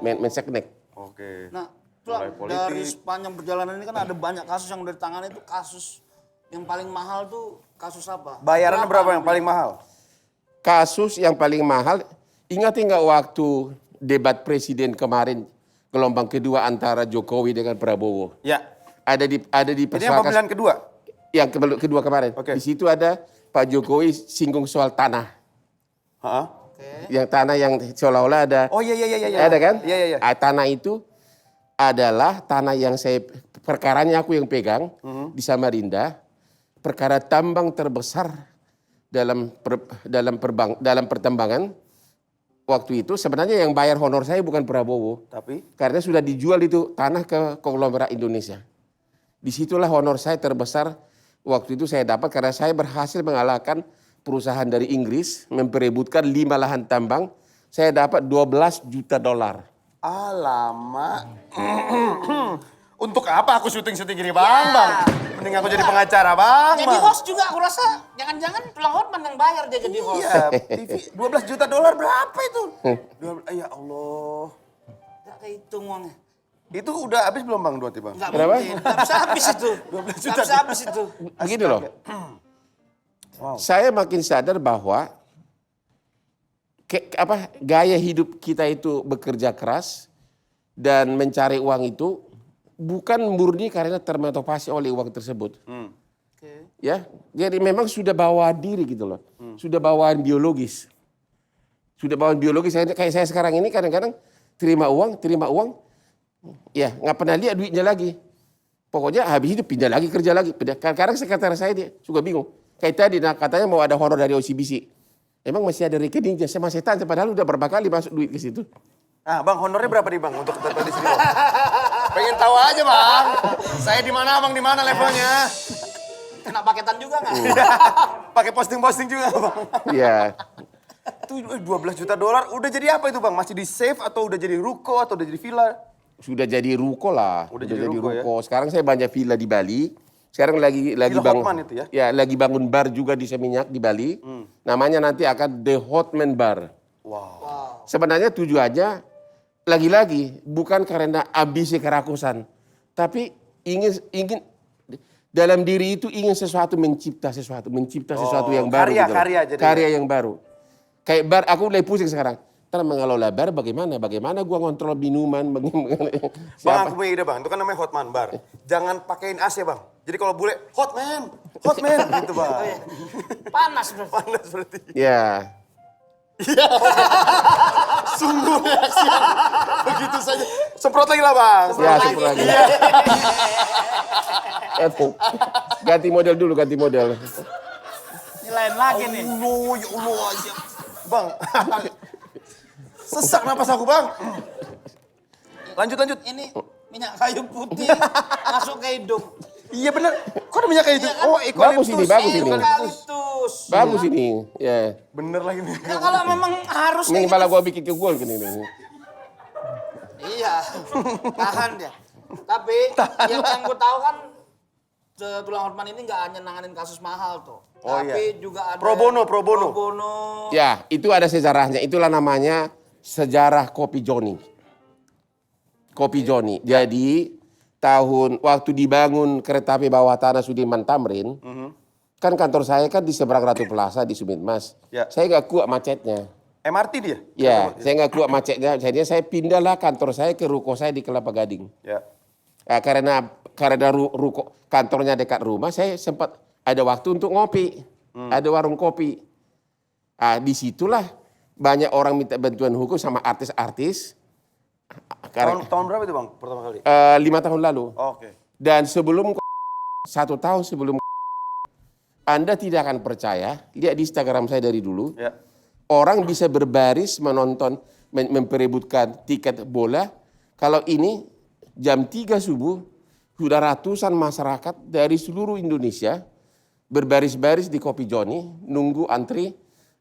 Menseknek. Oke. Nah, Mulai dari politik. sepanjang perjalanan ini kan ada banyak kasus yang udah ditangani itu kasus yang paling mahal tuh kasus apa? Bayarannya berapa yang paling mahal? Kasus yang paling mahal, ingat nggak waktu debat presiden kemarin gelombang kedua antara Jokowi dengan Prabowo? Ya. Ada di Ini yang persoalan pemilihan kedua? yang kedua kemarin. Oke. Di situ ada Pak Jokowi singgung soal tanah. Heeh. Yang tanah yang seolah-olah ada. Oh iya. Ada kan? Iya. Tanah itu adalah tanah yang perkaranya aku yang pegang di Samarinda. Perkara tambang terbesar dalam pertambangan. Waktu itu sebenarnya yang bayar honor saya bukan Prabowo. Tapi? Karena sudah dijual itu tanah ke konglomerat Indonesia. Disitulah honor saya terbesar waktu itu saya dapat karena saya berhasil mengalahkan perusahaan dari Inggris memperebutkan 5 lahan tambang. Saya dapat $12 juta. Alamak. Untuk apa aku syuting gini, Bang? Mending aku jadi pengacara, Bang. Jadi host juga aku rasa jangan-jangan Pulang Hotman yang bayar dia jadi host. Iya, TV $12 juta berapa itu? Ya Allah. Gak kehitung uangnya. Itu udah habis belum, Bang, duitnya, Bang? Gak Kenapa? mungkin, gak bisa habis itu. 12 juta. Gak bisa habis itu. Begini loh. Wow. Saya makin sadar bahwa gaya hidup kita itu bekerja keras dan mencari uang itu bukan murni karena termotivasi oleh uang tersebut. Oke. Ya, jadi memang sudah bawaan diri gitu loh. Sudah bawaan biologis. Kayak saya sekarang ini kadang-kadang terima uang, ya nggak pernah lihat duitnya lagi. Pokoknya habis itu pindah lagi kerja lagi. Kadang-kadang sekretaris saya dia suka bingung. Kayak tadi katanya mau ada honor dari OCBC. Emang masih ada rekeningnya? Saya masih tanya padahal udah berapa kali masuk duit ke situ. Ah, Bang, honornya berapa nih, Bang, untuk ketua di sini, Bang? Pengen tahu aja, Bang. Saya di mana, Bang, di mana levelnya? Kena paketan juga nggak? Pakai posting-posting juga, Bang. Iya. Itu $12 juta udah jadi apa itu, Bang? Masih di save atau udah jadi ruko atau udah jadi villa? Sudah jadi ruko lah. Udah jadi ruko ya? Sekarang saya banyak villa di Bali. Sekarang lagi Villa bangun. Hotman itu ya? Ya, lagi bangun bar juga di Seminyak di Bali. Namanya nanti akan The Hotman Bar. Wow. Sebenarnya tujuannya lagi-lagi bukan karena ambisi kerakusan, tapi ingin dalam diri itu ingin mencipta sesuatu yang baru. Karya, gitu loh. karya jadi. Karya yang baru. Kayak bar, aku mulai pusing sekarang. Ntar mengelola bar bagaimana? Bagaimana gua ngontrol minuman? Bang, aku punya ide bang, itu kan namanya Hotman Bar. Jangan pakein AC bang. Jadi kalau bule, hot man, gitu bang. Oh, iya. Panas berarti. Panas berarti. Ya, Sungguh ya siap. Begitu saja. Semprot lagi lah bang. ya satu lagi. Ganti model dulu, ganti model. Ini lain lagi nih. Ya Allah aja. Bang, sesak napas aku bang. Lanjut. Ini minyak kayu putih masuk ke hidung. Iya bener. Kok ada minyak kayak gitu? Iya kan? Oh, Bagus ini, bagus ini. Eukaliptus. Bagus ini. Ya. Bener lagi nih. Nah, kalau memang harus Ini kayak kepala gitu. gua bikin ke gol gini. Iya, tahan dia. Tapi yang gue tahu kan Tulang Hotman ini nggak hanya nanganin kasus mahal tuh. Oh, tapi iya. juga ada Pro bono. Pro bono. Ya, itu ada sejarahnya. Itulah namanya sejarah Kopi Joni. Kopi Joni. Jadi waktu dibangun kereta api bawah tanah Sudirman Tamrin, kan kantor saya kan di seberang Ratu Plaza di Sumitmas. Ya. Saya nggak kuat macetnya. MRT dia? Ya, saya nggak kuat macetnya. Jadi saya pindahlah kantor saya ke ruko saya di Kelapa Gading. Ya. Ya, karena ruko kantornya dekat rumah, saya sempat ada waktu untuk ngopi. Ada warung kopi. Disitulah banyak orang minta bantuan hukum sama artis-artis. Tahun berapa itu bang pertama kali? 5 tahun lalu. Oke. Dan sebelum 1 tahun sebelum Anda tidak akan percaya, lihat di Instagram saya dari dulu, Ya. orang bisa berbaris menonton, memperebutkan tiket bola. Kalau ini jam 3 subuh, sudah ratusan masyarakat dari seluruh Indonesia berbaris-baris di Kopi Joni, nunggu antri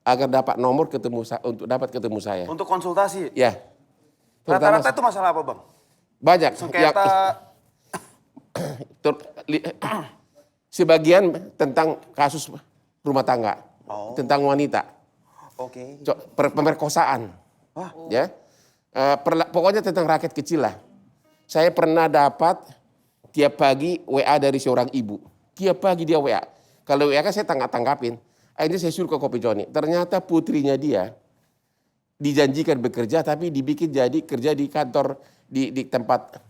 agar dapat nomor untuk dapat ketemu saya. Untuk konsultasi? Ya. Rata-rata itu masalah apa bang? Banyak. Sengketa? Sebagian tentang kasus rumah tangga, tentang wanita, Oke. pemerkosaan, Wah. ya, pokoknya tentang rakyat kecil lah. Saya pernah dapat tiap pagi WA dari seorang ibu, tiap pagi dia WA. Kalau WA kan saya tanggapin. Akhirnya saya suruh ke Kopi Joni. Ternyata putrinya dia dijanjikan bekerja, tapi dibikin jadi kerja di kantor di tempat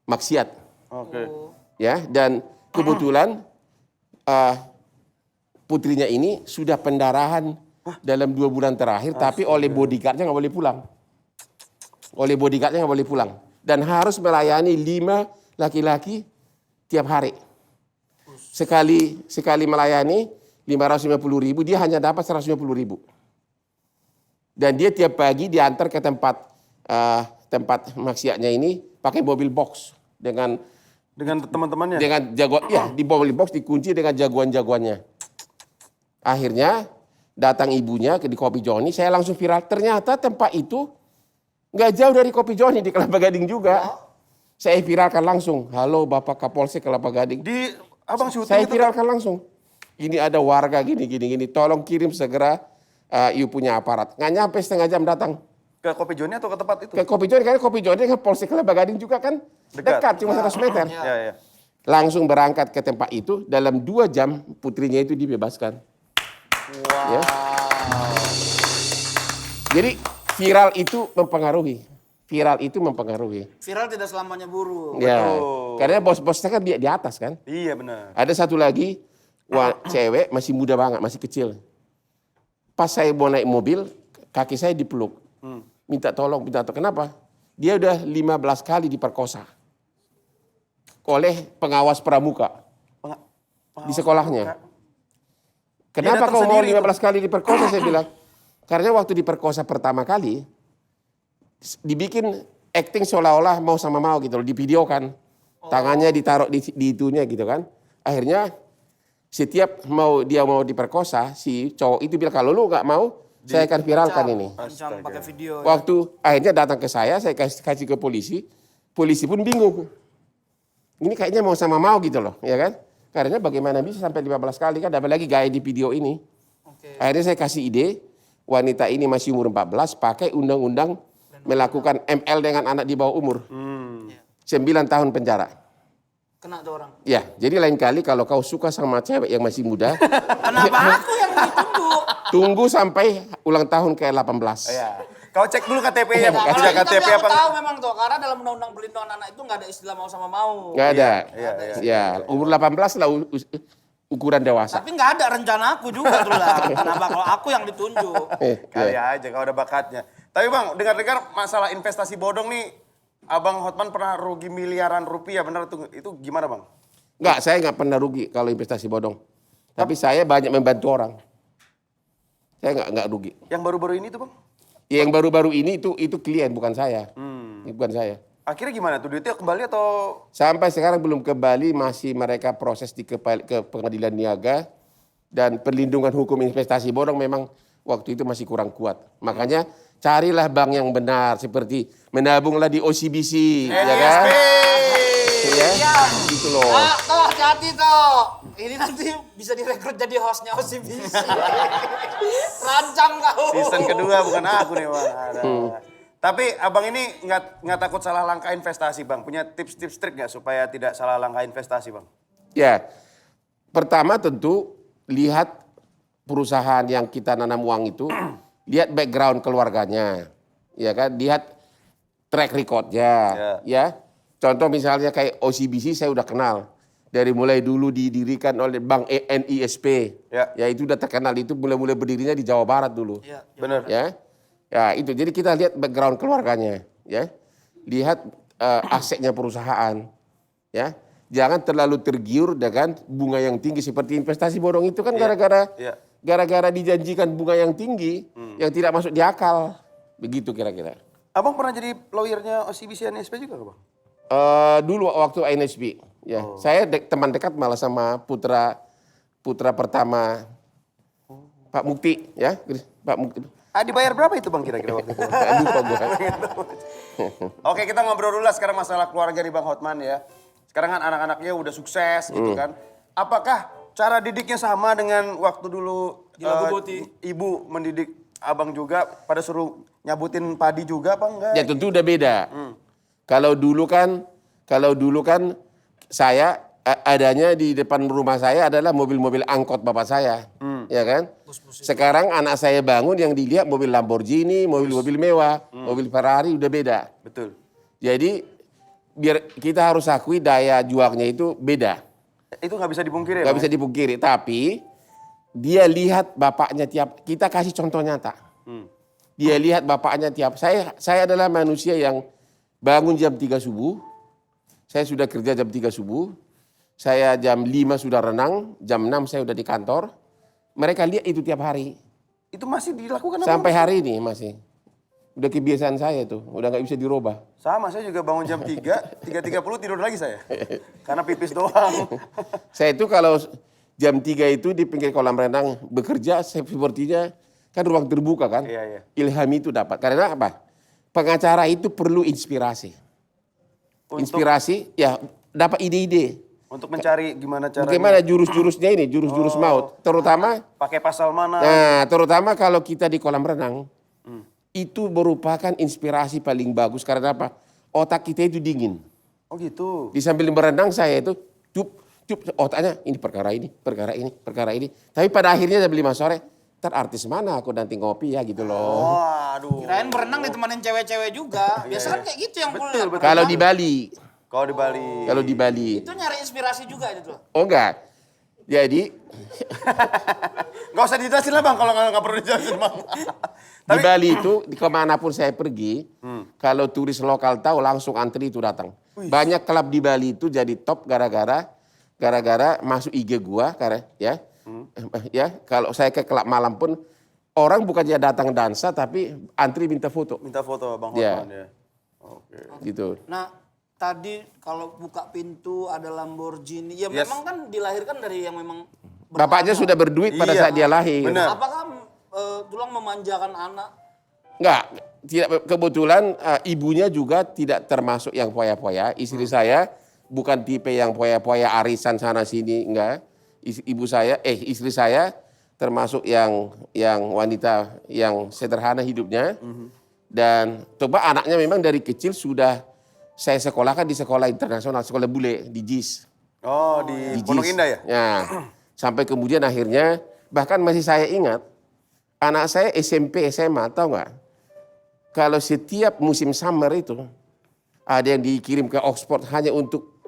maksiat. Oke. Ya, dan kebetulan putrinya ini sudah pendarahan dalam 2 bulan terakhir, tapi oleh bodyguardnya nggak boleh pulang. Oleh bodyguardnya nggak boleh pulang. Dan harus melayani 5 laki-laki tiap hari. Sekali melayani 550.000, dia hanya dapat 150.000. Dan dia tiap pagi diantar ke tempat maksiatnya ini pakai mobil box dengan teman-temannya? Dengan jagoan, ya di mobil box dikunci dengan jagoan-jagoannya. Akhirnya datang ibunya di Kopi Joni, saya langsung viral. Ternyata tempat itu nggak jauh dari Kopi Joni di Kelapa Gading juga. Saya viralkan langsung. Halo Bapak Kapolsek Kelapa Gading. Di abang syuting Saya itu? viralkan langsung. Ini ada warga gini. Tolong kirim segera you punya aparat. Nggak nyampe setengah jam datang. Ke Kopi Joni atau ke tempat itu? Ke Kopi Joni, karena Kopi Joni kan Polsek Kelapa Gading juga kan dekat cuma 100 meter. Ya. Langsung berangkat ke tempat itu, dalam 2 jam putrinya itu dibebaskan. Wow. Ya. Jadi viral itu mempengaruhi. Viral tidak selamanya buruk. Ya. Betul. Karena bos-bosnya kan di atas kan. Iya benar. Ada satu lagi, cewek masih muda banget, masih kecil. Pas saya mau naik mobil, kaki saya dipeluk. Minta tolong. Kenapa? Dia udah 15 kali diperkosa oleh pengawas pramuka di sekolahnya. Kenapa kau mau 15 kali diperkosa? Saya bilang, karena waktu diperkosa pertama kali, dibikin acting seolah-olah mau sama mau gitu loh, divideokan. Tangannya ditaruh di itunya gitu kan. Akhirnya setiap dia mau diperkosa, si cowok itu bilang, kalau lu nggak mau, saya akan viralkan ini. Ancam pakai video. Waktu akhirnya datang ke saya kasih ke polisi pun bingung. Ini kayaknya mau sama mau gitu loh, ya kan? Karena bagaimana bisa sampai 15 kali kan, apalagi gaya di video ini. Oke. Akhirnya saya kasih ide, wanita ini masih umur 14, pakai undang-undang melakukan ML dengan anak di bawah umur. 9 tahun penjara. Kena tuh orang. Ya, jadi lain kali kalau kau suka sama cewek yang masih muda, Kenapa aku yang ditunggu? tunggu sampai ulang tahun ke-18. Ya. Kau cek dulu KTP-nya, Nah, Bang. kalau Sudah itu tapi KTP aku apa? tahu memang tuh, karena dalam undang-undang perlindungan anak itu nggak ada istilah mau sama mau. Nggak ada. Iya, Ya, umur 18 lah ukuran dewasa. Tapi nggak ada rencana aku juga tuh lah. Kenapa kalau aku yang ditunjuk? Kali aja kalau ada bakatnya. Tapi Bang, dengar-dengar masalah investasi bodong nih, Abang Hotman pernah rugi miliaran rupiah, benar tuh? Itu gimana Bang? Nggak, saya nggak pernah rugi kalau investasi bodong. Tapi saya banyak membantu orang. Saya nggak rugi. Yang baru-baru ini tuh Bang? Yang baru-baru ini itu klien bukan saya. Ini bukan saya. Akhirnya gimana tuh? Duitnya kembali atau? Sampai sekarang belum kembali, masih mereka proses ke pengadilan niaga. Dan perlindungan hukum investasi bodong memang waktu itu masih kurang kuat. Makanya carilah bank yang benar, seperti menabunglah di OCBC, ya kan? Ya, gitu loh. Toh hati-hati toh. Ini nanti bisa direkrut jadi hostnya OCBC. Rancang kau. Season kedua bukan aku nih Bang. Ada. Tapi Abang ini nggak takut salah langkah investasi Bang? Punya tips-tips trik nggak supaya tidak salah langkah investasi Bang? Ya, pertama tentu lihat perusahaan yang kita nanam uang itu, lihat background keluarganya, ya kan? Lihat track recordnya, ya. Contoh misalnya kayak OCBC saya udah kenal. Dari mulai dulu didirikan oleh Bank NISP. Ya itu udah terkenal, itu mulai berdirinya di Jawa Barat dulu. Ya, benar. Ya. Ya itu, jadi kita lihat background keluarganya. Ya. Lihat asetnya perusahaan. Ya. Jangan terlalu tergiur dengan bunga yang tinggi seperti investasi bodong itu kan gara-gara dijanjikan bunga yang tinggi yang tidak masuk di akal. Begitu kira-kira. Abang pernah jadi lawyernya OCBC NSP juga Bang? Dulu waktu NSB, ya saya teman dekat malah sama putra pertama Pak Mukti, ya Pak Mukti. Dibayar berapa itu Bang kira-kira waktu itu? Lupa gua. Oke, kita ngobrol dulu lah sekarang masalah keluarga nih Bang Hotman ya. Sekarang kan anak-anaknya udah sukses gitu kan. Apakah cara didiknya sama dengan waktu dulu Di Lagu Boti? ibu mendidik Abang juga pada suruh nyabutin padi juga apa enggak? Ya tentu udah beda. Kalau dulu kan saya adanya di depan rumah saya adalah mobil-mobil angkot bapak saya, ya kan? Sekarang anak saya bangun yang dilihat mobil Lamborghini, mobil-mobil mewah, mobil Ferrari udah beda. Betul. Jadi biar kita harus akui daya juangnya itu beda. Itu nggak bisa dipungkiri. Nggak bisa dipungkiri, tapi dia lihat bapaknya kita kasih contoh nyata. Dia lihat bapaknya saya adalah manusia yang bangun jam 3 subuh, saya sudah kerja jam 3 subuh, saya jam 5 sudah renang, jam 6 saya udah di kantor. Mereka lihat itu tiap hari. Itu masih dilakukan Sampai hari ini masih. Udah kebiasaan saya tuh, udah nggak bisa dirubah. Sama, saya juga bangun jam 3.30 tidur lagi saya. Karena pipis doang. Saya itu kalau jam 3 itu di pinggir kolam renang bekerja, sepertinya kan ruang terbuka kan. Iya. Ilham itu dapat. Karena apa? Pengacara itu perlu inspirasi. Inspirasi, ya dapat ide-ide. Untuk mencari gimana caranya. Bagaimana jurus-jurusnya ini, jurus-jurus maut. Terutama, pakai pasal mana. nah terutama kalau kita di kolam renang, itu merupakan inspirasi paling bagus. Karena apa? Otak kita itu dingin. Oh gitu. Di sambil berenang saya itu cup otaknya ini perkara ini. Tapi pada akhirnya jam 5 sore, ntar artis mana aku nanti ngopi ya gitu loh. Waduh. Kirain berenang ditemenin cewek-cewek juga. Biasa kan kayak gitu yang kulihat. Kalau di Bali. Kalau di Bali. Itu nyari inspirasi juga itu tuh. Oh enggak. Jadi Nggak usah dijelasin lah Bang, kalau nggak perlu dijelasin Bang. di Bali itu kemanapun saya pergi, kalau turis lokal tahu langsung antri itu datang. Banyak klub di Bali itu jadi top gara-gara masuk IG gua, ya kalau saya ke klub malam pun orang bukannya datang dansa tapi antri minta foto. Minta foto Bang Ya. Hotman ya. Oke. Gitu. Nah, tadi kalau buka pintu ada Lamborghini, ya Yes. memang kan dilahirkan dari yang memang Bapaknya sudah berduit pada Iya, saat dia lahir. benar. Apakah tulang memanjakan anak? Enggak, tidak kebetulan ibunya juga tidak termasuk yang poya-poya. Istri saya bukan tipe yang poya-poya arisan sana sini, enggak. Istri saya termasuk yang wanita yang sederhana hidupnya. Dan coba anaknya memang dari kecil sudah saya sekolahkan di sekolah internasional, sekolah bule di JIS. Oh, di Di Pondok JIS. Indah ya? Ya. Sampai kemudian akhirnya bahkan masih saya ingat anak saya SMP SMA tahu nggak? kalau setiap musim summer itu ada yang dikirim ke Oxford hanya untuk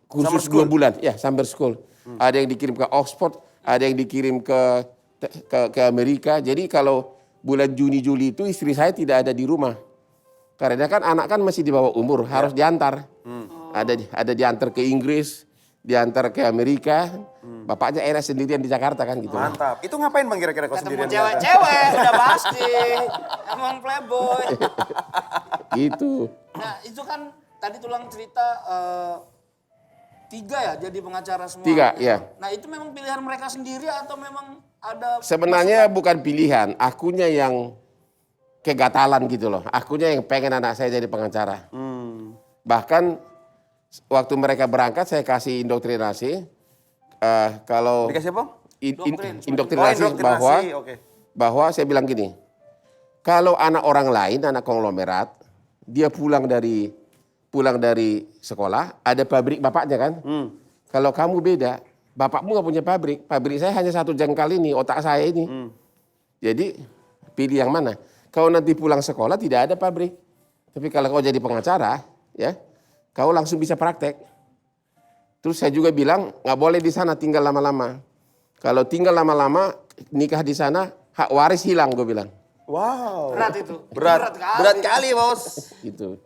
kursus 2 bulan, ya summer school. Ada yang dikirim ke Oxford, ada yang dikirim ke Amerika. Jadi kalau bulan Juni Juli itu istri saya tidak ada di rumah. Karena kan anak kan masih di bawah umur, harus diantar. Ada diantar ke Inggris, diantar ke Amerika. Bapaknya enak sendirian di Jakarta kan gitu. Mantap. Itu ngapain Bang kira-kira kau Ketemu sendirian? cewek-cewek udah pasti. Emang playboy. Gitu. Nah itu kan tadi tulang cerita 3 ya jadi pengacara semua. 3, ya. Nah itu memang pilihan mereka sendiri atau memang ada Sebenarnya bukan pilihan, akunya yang kegatalan gitu loh. Akunya yang pengen anak saya jadi pengacara. Bahkan waktu mereka berangkat saya kasih indoktrinasi. Kalau Dikasih apa? indoktrinasi bahwa saya bilang gini, kalau anak orang lain, anak konglomerat, dia pulang dari sekolah, ada pabrik bapaknya kan. Kalau kamu beda, bapakmu nggak punya pabrik saya hanya 1 jengkal ini, otak saya ini. Jadi pilih yang mana? Kau nanti pulang sekolah tidak ada pabrik, tapi kalau kau jadi pengacara, ya, kau langsung bisa praktek. Terus saya juga bilang nggak boleh di sana tinggal lama-lama. Kalau tinggal lama-lama nikah di sana hak waris hilang, gue bilang. Wow. berat itu. Berat kali bos. Gitu.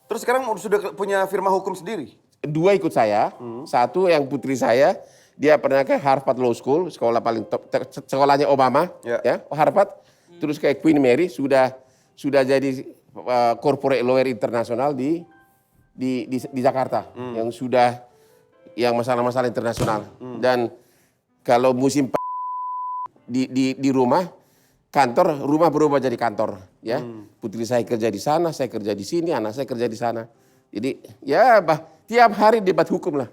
Terus sekarang sudah punya firma hukum sendiri? 2 ikut saya, 1 yang putri saya, dia pernah ke Harvard Law School, sekolah paling top, sekolahnya Obama, ya Harvard. Terus kayak Queen Mary sudah jadi corporate lawyer internasional di Jakarta, yang masalah-masalah internasional. Dan kalau musim di rumah berubah jadi kantor, ya. Putri saya kerja di sana, saya kerja di sini, anak saya kerja di sana. Jadi ya tiap hari debat hukum lah.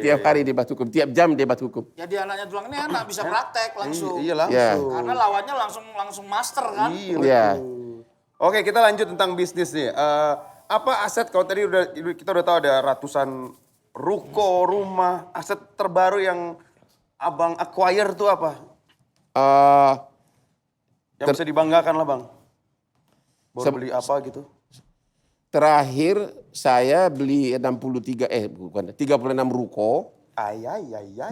Tiap hari debat hukum, tiap jam debat hukum. Jadi anaknya tulang ini anak bisa praktek langsung. Iya langsung. Karena lawannya langsung master kan. Iya. Oke, kita lanjut tentang bisnis nih. Apa aset kalau tadi kita udah tahu ada ratusan ruko, rumah, aset terbaru yang Abang acquire tuh apa? Yang bisa dibanggakan lah Bang. Baru beli apa gitu? Terakhir saya beli 36 ruko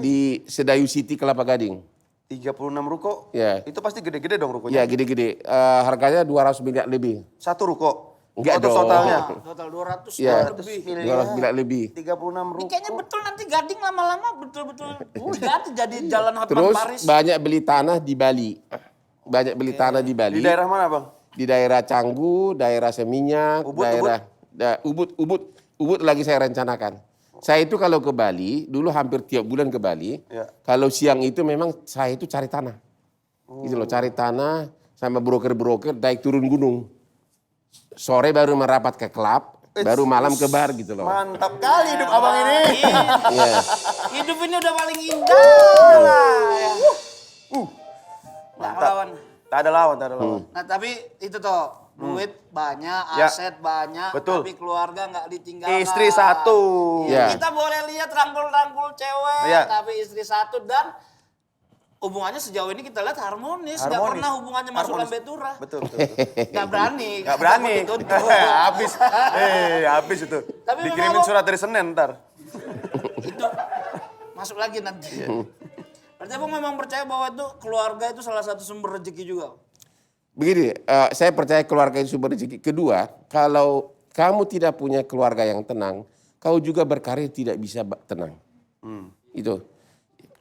di Sedayu City Kelapa Gading. 36 ruko? Ya. Itu pasti gede-gede dong rukonya? Ya gede-gede. Harganya 200 miliar lebih. 1 ruko? Enggak dong. Totalnya? Total 200 Ya, lebih. 200 miliar lebih. 36 ruko. Ini kayaknya betul nanti Gading lama-lama betul-betul jadi jalan Hotman Terus Paris. banyak beli tanah di Bali. Di daerah mana Bang? Di daerah Canggu, daerah Seminyak, Ubud lagi saya rencanakan. Saya itu kalau ke Bali, dulu hampir tiap bulan ke Bali. Ya. Kalau siang itu memang saya itu cari tanah. Gitu loh, cari tanah sama broker-broker naik turun gunung. Sore baru merapat ke klub, baru malam ke bar gitu loh. Mantap kali hidup Abang ini. Iya. Hidup ini udah paling indah lah. Ya. Mantap. Tak ada lawan. Nah tapi itu toh duit banyak, Ya. aset banyak, Betul. tapi keluarga nggak ditinggalkan. Istri 1. Ya. Kita boleh lihat rangkul-rangkul cewek, Ya. tapi istri 1 dan hubungannya sejauh ini kita lihat harmonis. Nggak Harmonis. pernah hubungannya masuk Harmonis. lambetura. Betul. Nggak berani. Gak berani. Ditutup. Habis itu. Tapi Dikirimin memang surat dari Senin ntar. Itu masuk lagi nanti. Berarti abang memang percaya bahwa itu keluarga itu salah satu sumber rezeki juga? Begini, saya percaya keluarga itu sumber rezeki. Kedua, kalau kamu tidak punya keluarga yang tenang, kau juga berkarir tidak bisa tenang. Itu.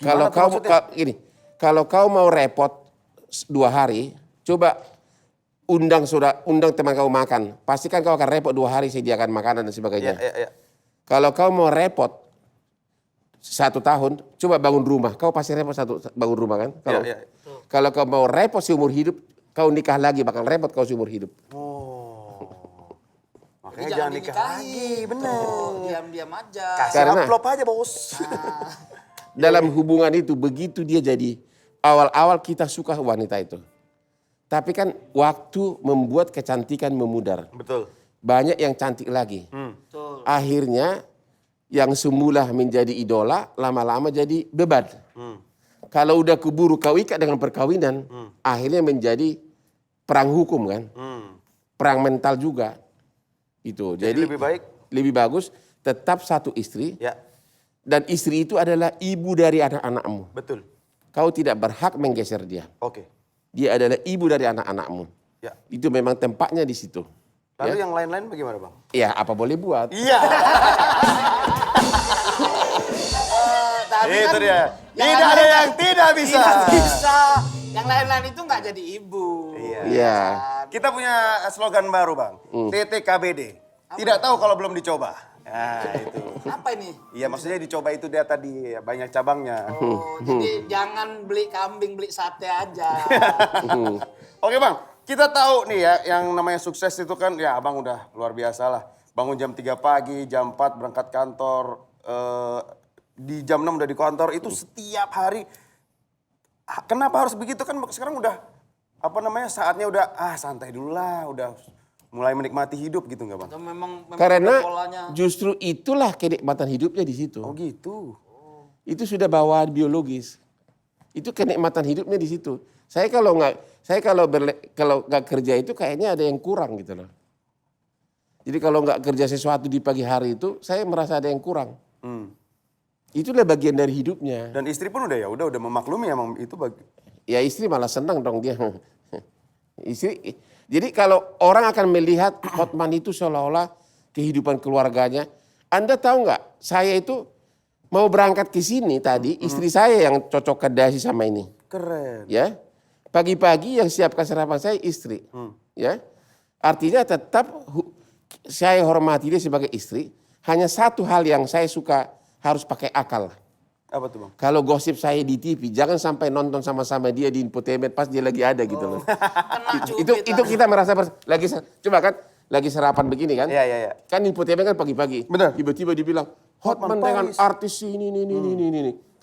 Gimana tuh maksudnya? Kalau kau mau repot 2 hari, coba undang teman kau makan. Pastikan kau akan repot 2 hari sediakan makanan dan sebagainya. Iya. Kalau kau mau repot 1 tahun, coba bangun rumah. Kau pasti repot bangun rumah kan? Kalau kau mau repot seumur hidup, kau nikah lagi bakal repot kau seumur hidup. Makanya jangan nikah lagi, bener. Diam-diam aja. Kasih Karena- amplop aja bos. Dalam hubungan itu begitu dia jadi awal-awal kita suka wanita itu. Tapi kan waktu membuat kecantikan memudar. Betul. Banyak yang cantik lagi. Betul. Akhirnya yang semula menjadi idola lama-lama jadi beban. Kalau udah keburu kau ikat dengan perkawinan, akhirnya menjadi perang hukum kan, perang mental juga. Itu. Jadi lebih baik. Lebih bagus tetap satu istri. Ya, Dan istri itu adalah ibu dari anak-anakmu. betul. Kau tidak berhak menggeser dia. Oke. Dia adalah ibu dari anak-anakmu. Ya. Itu memang tempatnya di situ. Lalu Ya. yang lain-lain bagaimana, Bang? Ya, apa boleh buat. Iya. Tapi Itu kan dia. yang Tidak ada lain-lain yang tidak bisa. Tidak bisa. Yang lain-lain itu nggak jadi ibu. Iya. Iya. Kita punya slogan baru, Bang. TTKBD. Tidak tahu kalau belum dicoba. Nah, itu. Apa ini? Iya, maksudnya dicoba itu dia tadi banyak cabangnya. Oh, jadi jangan beli kambing, beli sate aja. Oke, Bang. Kita tahu nih ya, yang namanya sukses itu kan ya Abang udah luar biasa lah. Bangun jam 3 pagi, jam 4 berangkat kantor, di jam 6 udah di kantor, itu setiap hari. Kenapa harus begitu kan sekarang udah, apa namanya, saatnya udah, santai dulu lah, udah mulai menikmati hidup gitu nggak Bang? Atau memang Karena ada polanya. justru itulah kenikmatan hidupnya di situ. Oh gitu. Itu sudah bawaan biologis. Itu kenikmatan hidupnya di situ. Saya kalau nggak kerja itu kayaknya ada yang kurang gitu loh. Jadi kalau nggak kerja sesuatu di pagi hari itu, saya merasa ada yang kurang. Itulah bagian dari hidupnya. Dan istri pun udah memaklumi emang itu Ya istri malah senang dong dia. Istri. Jadi kalau orang akan melihat Hotman itu seolah-olah kehidupan keluarganya. Anda tahu nggak? Saya itu mau berangkat ke sini tadi, istri saya yang cocok dasi sama ini. keren. Ya, pagi-pagi yang siapkan sarapan saya istri. Ya, artinya tetap saya hormati dia sebagai istri. Hanya satu hal yang saya suka harus pakai akal. Apa tuh Bang? Kalau gosip saya di TV, jangan sampai nonton sama-sama dia di infotainment pas dia lagi ada gitu loh. Kena cubit Itu lah. kita merasa coba kan lagi serapan begini kan? Iya. Kan infotainment kan pagi-pagi. Benar. Tiba-tiba dibilang Hotman dengan artis ini.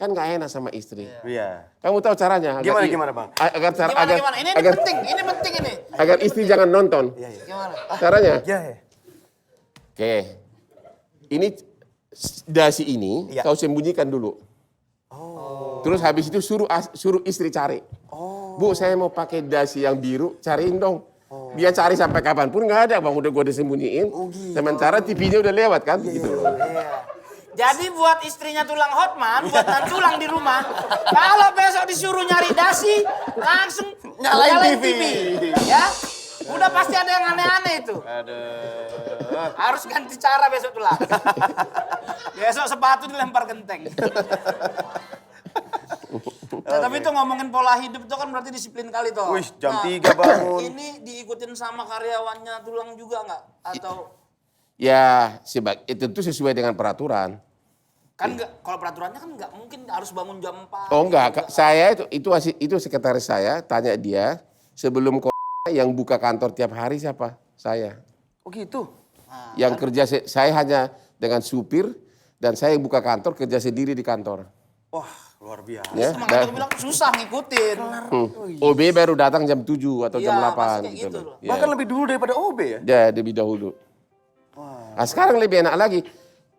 Kan nggak enak sama istri. Iya. Kamu tahu caranya? Gimana, Bang? Gimana? Ini penting ini. Agar istri jangan nonton. Gimana? Caranya? Iya. Oke. Ini dasi ini Iya. kau sembunyikan dulu. Terus habis itu suruh istri cari. Bu, saya mau pakai dasi yang biru, cariin dong. Dia cari sampai kapanpun nggak ada, Bang. Udah gue sembunyiin. Sementara TV-nya udah lewat kan? Gitu. Jadi buat istrinya tulang Hotman, buat dan tulang di rumah. Kalau besok disuruh nyari dasi, langsung Nyalain TV. Ya, udah pasti ada yang aneh-aneh itu. Aduh. Harus ganti cara besok tulang. Besok sepatu dilempar genteng. Nah, tapi itu ngomongin pola hidup itu kan berarti disiplin kali toh. Wih, jam 3 bangun. Ini diikutin sama karyawannya tulang juga nggak? Atau Ya, tentu sesuai dengan peraturan. kan nggak? Kalau peraturannya kan nggak mungkin harus bangun jam 4. Oh enggak, saya itu sekretaris saya, tanya dia sebelum yang buka kantor tiap hari siapa? Saya. Oh gitu. Yang kerja saya hanya dengan supir dan saya yang buka kantor kerja sendiri di kantor. Wah, luar biasa. Ya, Makanya aku bilang susah ngikutin. OB baru datang jam 7 atau jam Iya, 8 pasti kayak gitu gitu loh. loh. Ya. Bahkan lebih dulu daripada OB ya? Ya, lebih dahulu. Nah, sekarang lebih enak lagi.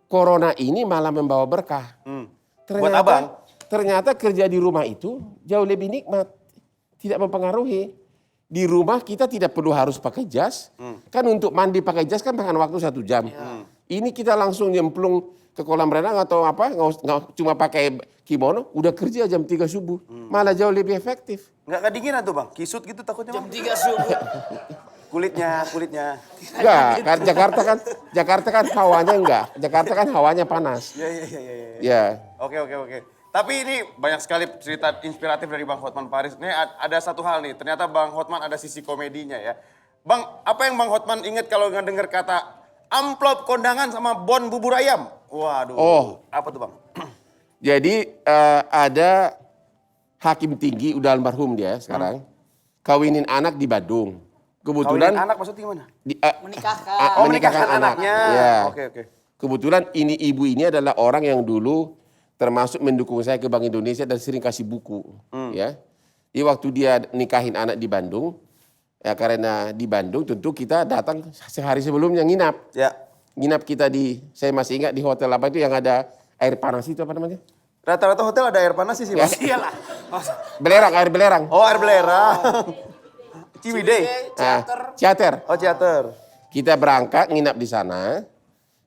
Corona ini malah membawa berkah. Buat Abang? Ternyata kerja di rumah itu jauh lebih nikmat. Tidak mempengaruhi. Di rumah kita tidak perlu harus pakai jas. Kan untuk mandi pakai jas kan makan waktu 1 jam. Ini kita langsung nyemplung ke kolam renang atau apa, nggak cuma pakai kimono, udah kerja jam 3 subuh. Malah jauh lebih efektif. Nggak kedinginan tuh Bang? Kisut gitu takutnya Jam Bang? 3 subuh. Kulitnya. Enggak, kan Jakarta kan hawanya enggak. Jakarta kan hawanya panas. Iya. Ya. Oke. Tapi ini banyak sekali cerita inspiratif dari Bang Hotman Paris. Ini ada satu hal nih, ternyata Bang Hotman ada sisi komedinya ya. Bang, apa yang Bang Hotman ingat kalau ngedenger kata amplop kondangan sama bon bubur ayam? Waduh. Oh. Apa tuh Bang? Jadi ada hakim tinggi, udah almarhum dia sekarang, kawinin anak di Bandung. Kebetulan Kawinin anak maksudnya gimana? Menikahkan. Menikahkan anaknya. Ya. Oke. Kebetulan ibu ini adalah orang yang dulu termasuk mendukung saya ke Bank Indonesia dan sering kasih buku. Ya. Jadi waktu dia nikahin anak di Bandung, ya karena di Bandung tentu kita datang sehari sebelumnya nginap. Ya. Nginap kita saya masih ingat di hotel apa itu yang ada air panas itu apa namanya? Rata-rata hotel ada air panas sih Bang. Iyalah. Air belerang. Oh, air belerang. Ciwidey. Teater. Ciater. Oh, teater. Kita berangkat nginap di sana.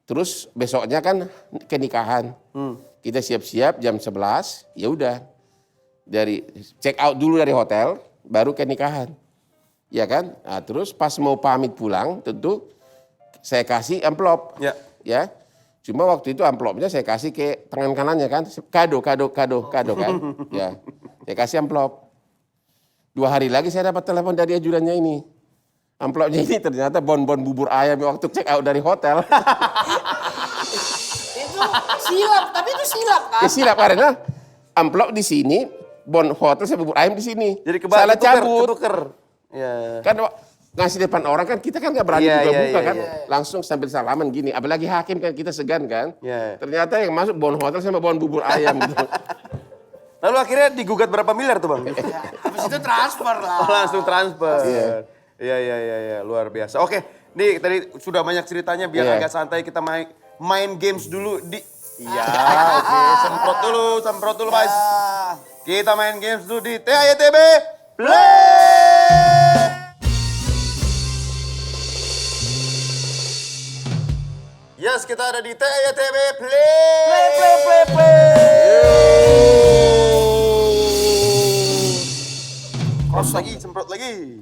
Terus besoknya kan ke nikahan. Kita siap-siap jam 11, ya udah. Dari check out dulu dari hotel, baru ke nikahan. Ya kan? Nah, terus pas mau pamit pulang, tentu saya kasih amplop. Ya. Ya. Cuma waktu itu amplopnya saya kasih ke tangan kanannya kan. Kado kan. Ya. Saya kasih amplop. 2 hari lagi saya dapat telepon dari ajudannya ini. Amplopnya ini ternyata bon-bon bubur ayam waktu check out dari hotel. Itu silap, tapi itu silap kan? Ya silap karena amplop di sini, bon hotel saya bubur ayam di sini. Jadi salah cabut. ketuker. Ya. Kan ngasih depan orang kan kita kan nggak berani Iya, buka-buka iya, kan. iya. Langsung sambil salaman gini. Apalagi hakim kan kita segan kan. Iya. Ternyata yang masuk bon hotel sama bon bubur ayam gitu. Lalu akhirnya digugat berapa miliar tuh, Bang? Habis itu transfer lah. Oh, langsung transfer. Iya, luar biasa. Oke, nih tadi sudah banyak ceritanya, biar Iya. agak santai kita main games dulu di. Iya, oke. Semprot dulu, guys. Kita main games dulu di TAYTB Play. Yes, kita ada di TAYTB Play. Cross lagi, semprot lagi.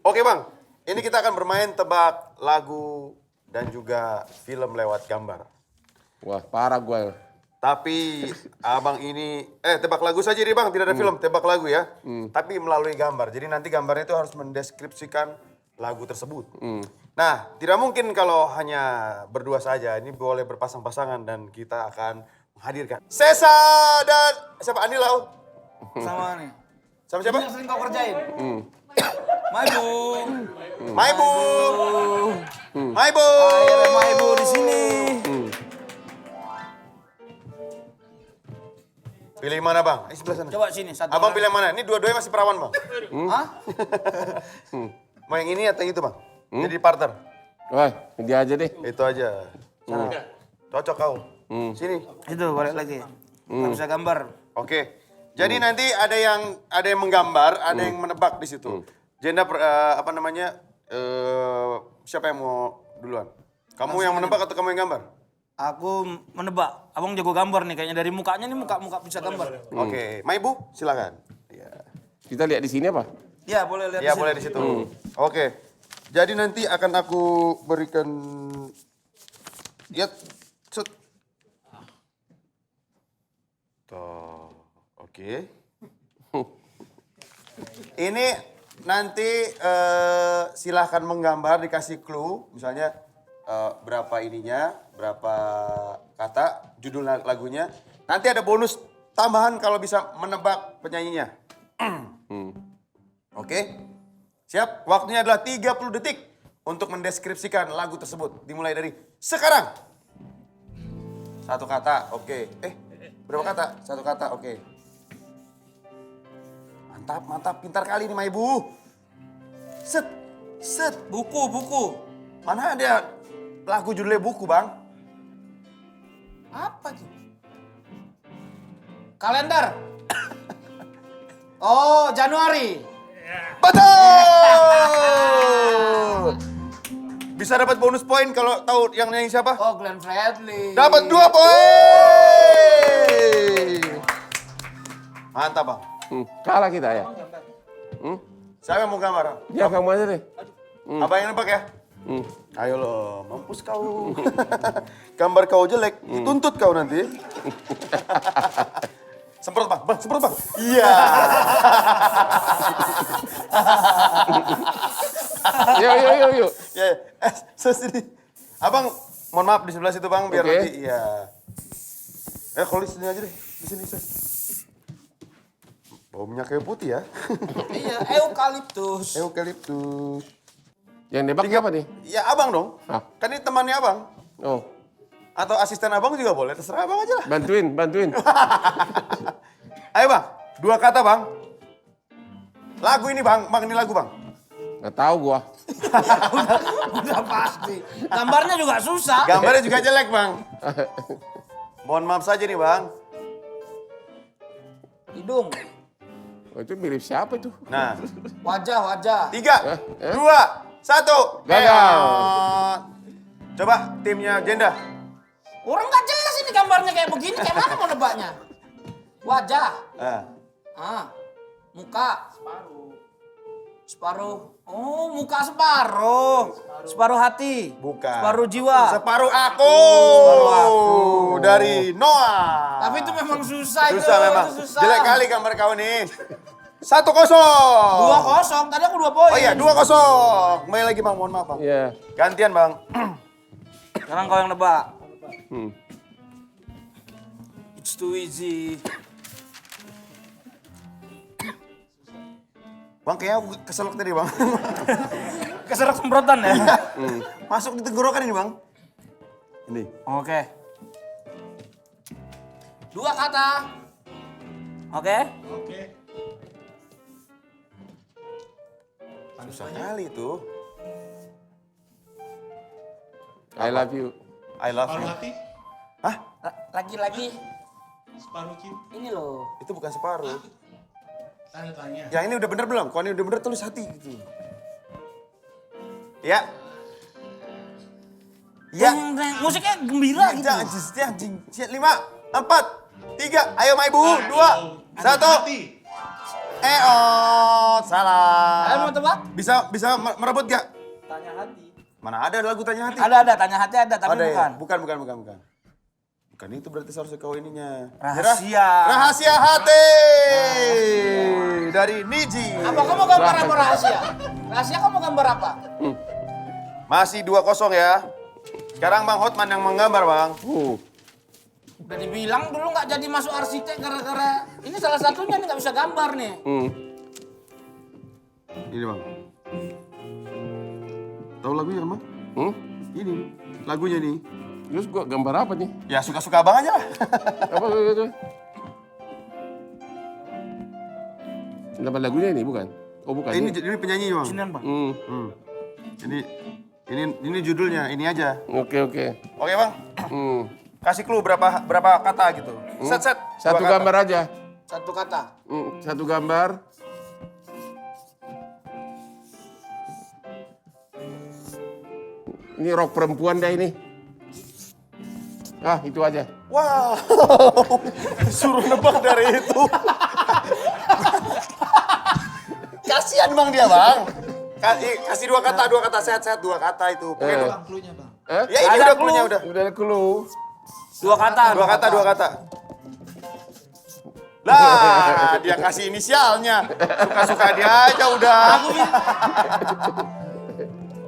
Oke, Bang. Ini kita akan bermain tebak lagu dan juga film lewat gambar. Wah parah gue. Tapi abang ini, tebak lagu saja nih Bang, tidak ada film, tebak lagu ya. Tapi melalui gambar, jadi nanti gambarnya itu harus mendeskripsikan lagu tersebut. Nah, tidak mungkin kalau hanya berdua saja, ini boleh berpasang-pasangan dan kita akan menghadirkan Sesa dan siapa Andi Lau? Sama nih. Sama siapa? Yang sering kau kerjain. Maibu. Maibu. Maibu. Akhirnya Maibu di sini. Pilih mana Bang? Ini sebelah sana. Coba sini satu. Abang orang. pilih yang mana? Ini dua-duanya masih perawan Bang. Hah? Mau yang ini atau yang itu Bang? Jadi partner. Wah dia aja deh. Itu aja. Sana. Cocok kau. Sini. Itu balik lagi. Nggak bisa gambar. Oke. Jadi nanti ada yang menggambar, ada yang menebak di situ. Jenda siapa yang mau duluan? Kamu yang menebak atau kamu yang gambar? Aku menebak. Abang jago gambar nih kayaknya dari mukanya nih muka bisa gambar. Oke, Maibu silakan. Ya. Kita lihat di sini apa? Ya boleh lihat. Ya boleh di situ. Oke. Jadi nanti akan aku berikan set. Tuh. Oke. Ini nanti silahkan menggambar, dikasih clue, misalnya berapa ininya, berapa kata, judul lagunya. Nanti ada bonus tambahan kalau bisa menebak penyanyinya. Oke? Siap? Waktunya adalah 30 detik untuk mendeskripsikan lagu tersebut. Dimulai dari sekarang. 1 kata, oke. Berapa kata? 1 kata, oke. Mantap, pintar kali nih Maibu. Set. Buku. Mana ada lagu judulnya buku, Bang? Apa tuh? Kalender. Oh, Januari. Betul! Bisa dapat bonus poin kalau tahu yang nyanyi siapa? Oh, Glenn Fredly. Dapat 2 poin! Mantap, Bang. Kalah kita ya. Siapa yang mau gambar? Ya kamu aja deh. Abang yang nebak ya? Ayo lo, mampus kau. Gambar kau jelek, dituntut kau nanti. Semprot Bang, semprot Bang. Iya. Yuk. Ya, sini. Abang, mohon maaf di sebelah situ Bang, biar Oke. nanti, iya. Kalau di sini aja deh, di sini. Bau minyak kayu putih ya. Iya, eukaliptus. Eukaliptus. Yang nembak siapa nih? Ya abang dong. Ah. Kan ini temannya abang. Oh, Atau asisten abang juga boleh, terserah abang aja lah. bantuin. Ayo bang, 2 kata bang. Lagu ini bang ini lagu bang. Nggak tahu gua. Udah pasti. Gambarnya juga susah. Gambarnya juga jelek bang. Mohon maaf saja nih bang. Hidung. Oh, itu mirip siapa itu? Nah, Wajah. 3, 2, 1. Gagal. Coba timnya Jenda. Orang nggak jelas ini gambarnya kayak begini, kayak mana mau nebaknya? Wajah. Muka. Separuh. Oh, muka separuh. Separuh hati. Bukan. Separuh jiwa. Separuh aku. Separuh aku. Dari Noah. Tapi itu memang susah itu. Susah memang. Itu susah. Jelek kali gambar kau nih. 1-0. 2-0. Tadi aku 2 poin. Oh iya, 2-0. Kembali lagi Bang, mohon maaf Bang. Iya. Gantian Bang. Sekarang kau yang nebak. Hmm. It's too easy. Bang, kayaknya aku keselak tadi Bang. Keserak semprotan ya? Masuk di tenggorokan ini Bang. Ini. Oke. 2 kata. Oke? Susah kali itu. I love you. I love you. Separuh hati, Hah? Lagi-lagi. separuh cinta. Ini loh. Itu bukan separuh. Tanya-tanya. Ya ini udah bener belum? Kalau ini udah bener tulis hati gitu. Ya. Ya. Musiknya gembira gitu. Ya, 5, 4, 3, ayo Maibu, 2, 1. Hati. Salah. Kalian mau tebak? Bisa merebut gak? Tanya hati. Mana ada lagu Tanya Hati? Ada, tanya hati ada, tapi Ada bukan. ya? Bukan. Bukan itu berarti seharusnya kau ininya. Rahasia. Rahasia hati. Dari Niji. Apa kamu gambar apa rahasia? Rahasia kamu gambar apa? Masih 2-0 ya. Sekarang Bang Hotman yang menggambar Bang. Udah dibilang dulu nggak jadi masuk arsitek gara-gara ini salah satunya nih nggak bisa gambar nih. Ini Bang. Tahu lagunya Bang? Ini lagunya nih. Terus gua gambar apa nih? Ya suka-suka Abang aja lah. Apa itu? Nama lagunya ini bukan? Oh bukan. Ini penyanyi Bang. Sinian bang. Ini judulnya, ini aja. Oke. Oke Bang. Kasih clue berapa kata gitu. Set. Satu Dua kata. gambar aja. Satu kata. Satu gambar. Ini rok perempuan dah ini. Ah, itu aja. Wow. Suruh nebak dari itu. Kasihan Bang dia Bang. Kasih dua kata sehat-sehat 2 kata itu. Pokoknya Bang, clue-nya bang. ya ini udah punya udah. Udah ada clue. 2 kata. 2 kata. Lah, dia kasih inisialnya. Suka-suka dia aja udah.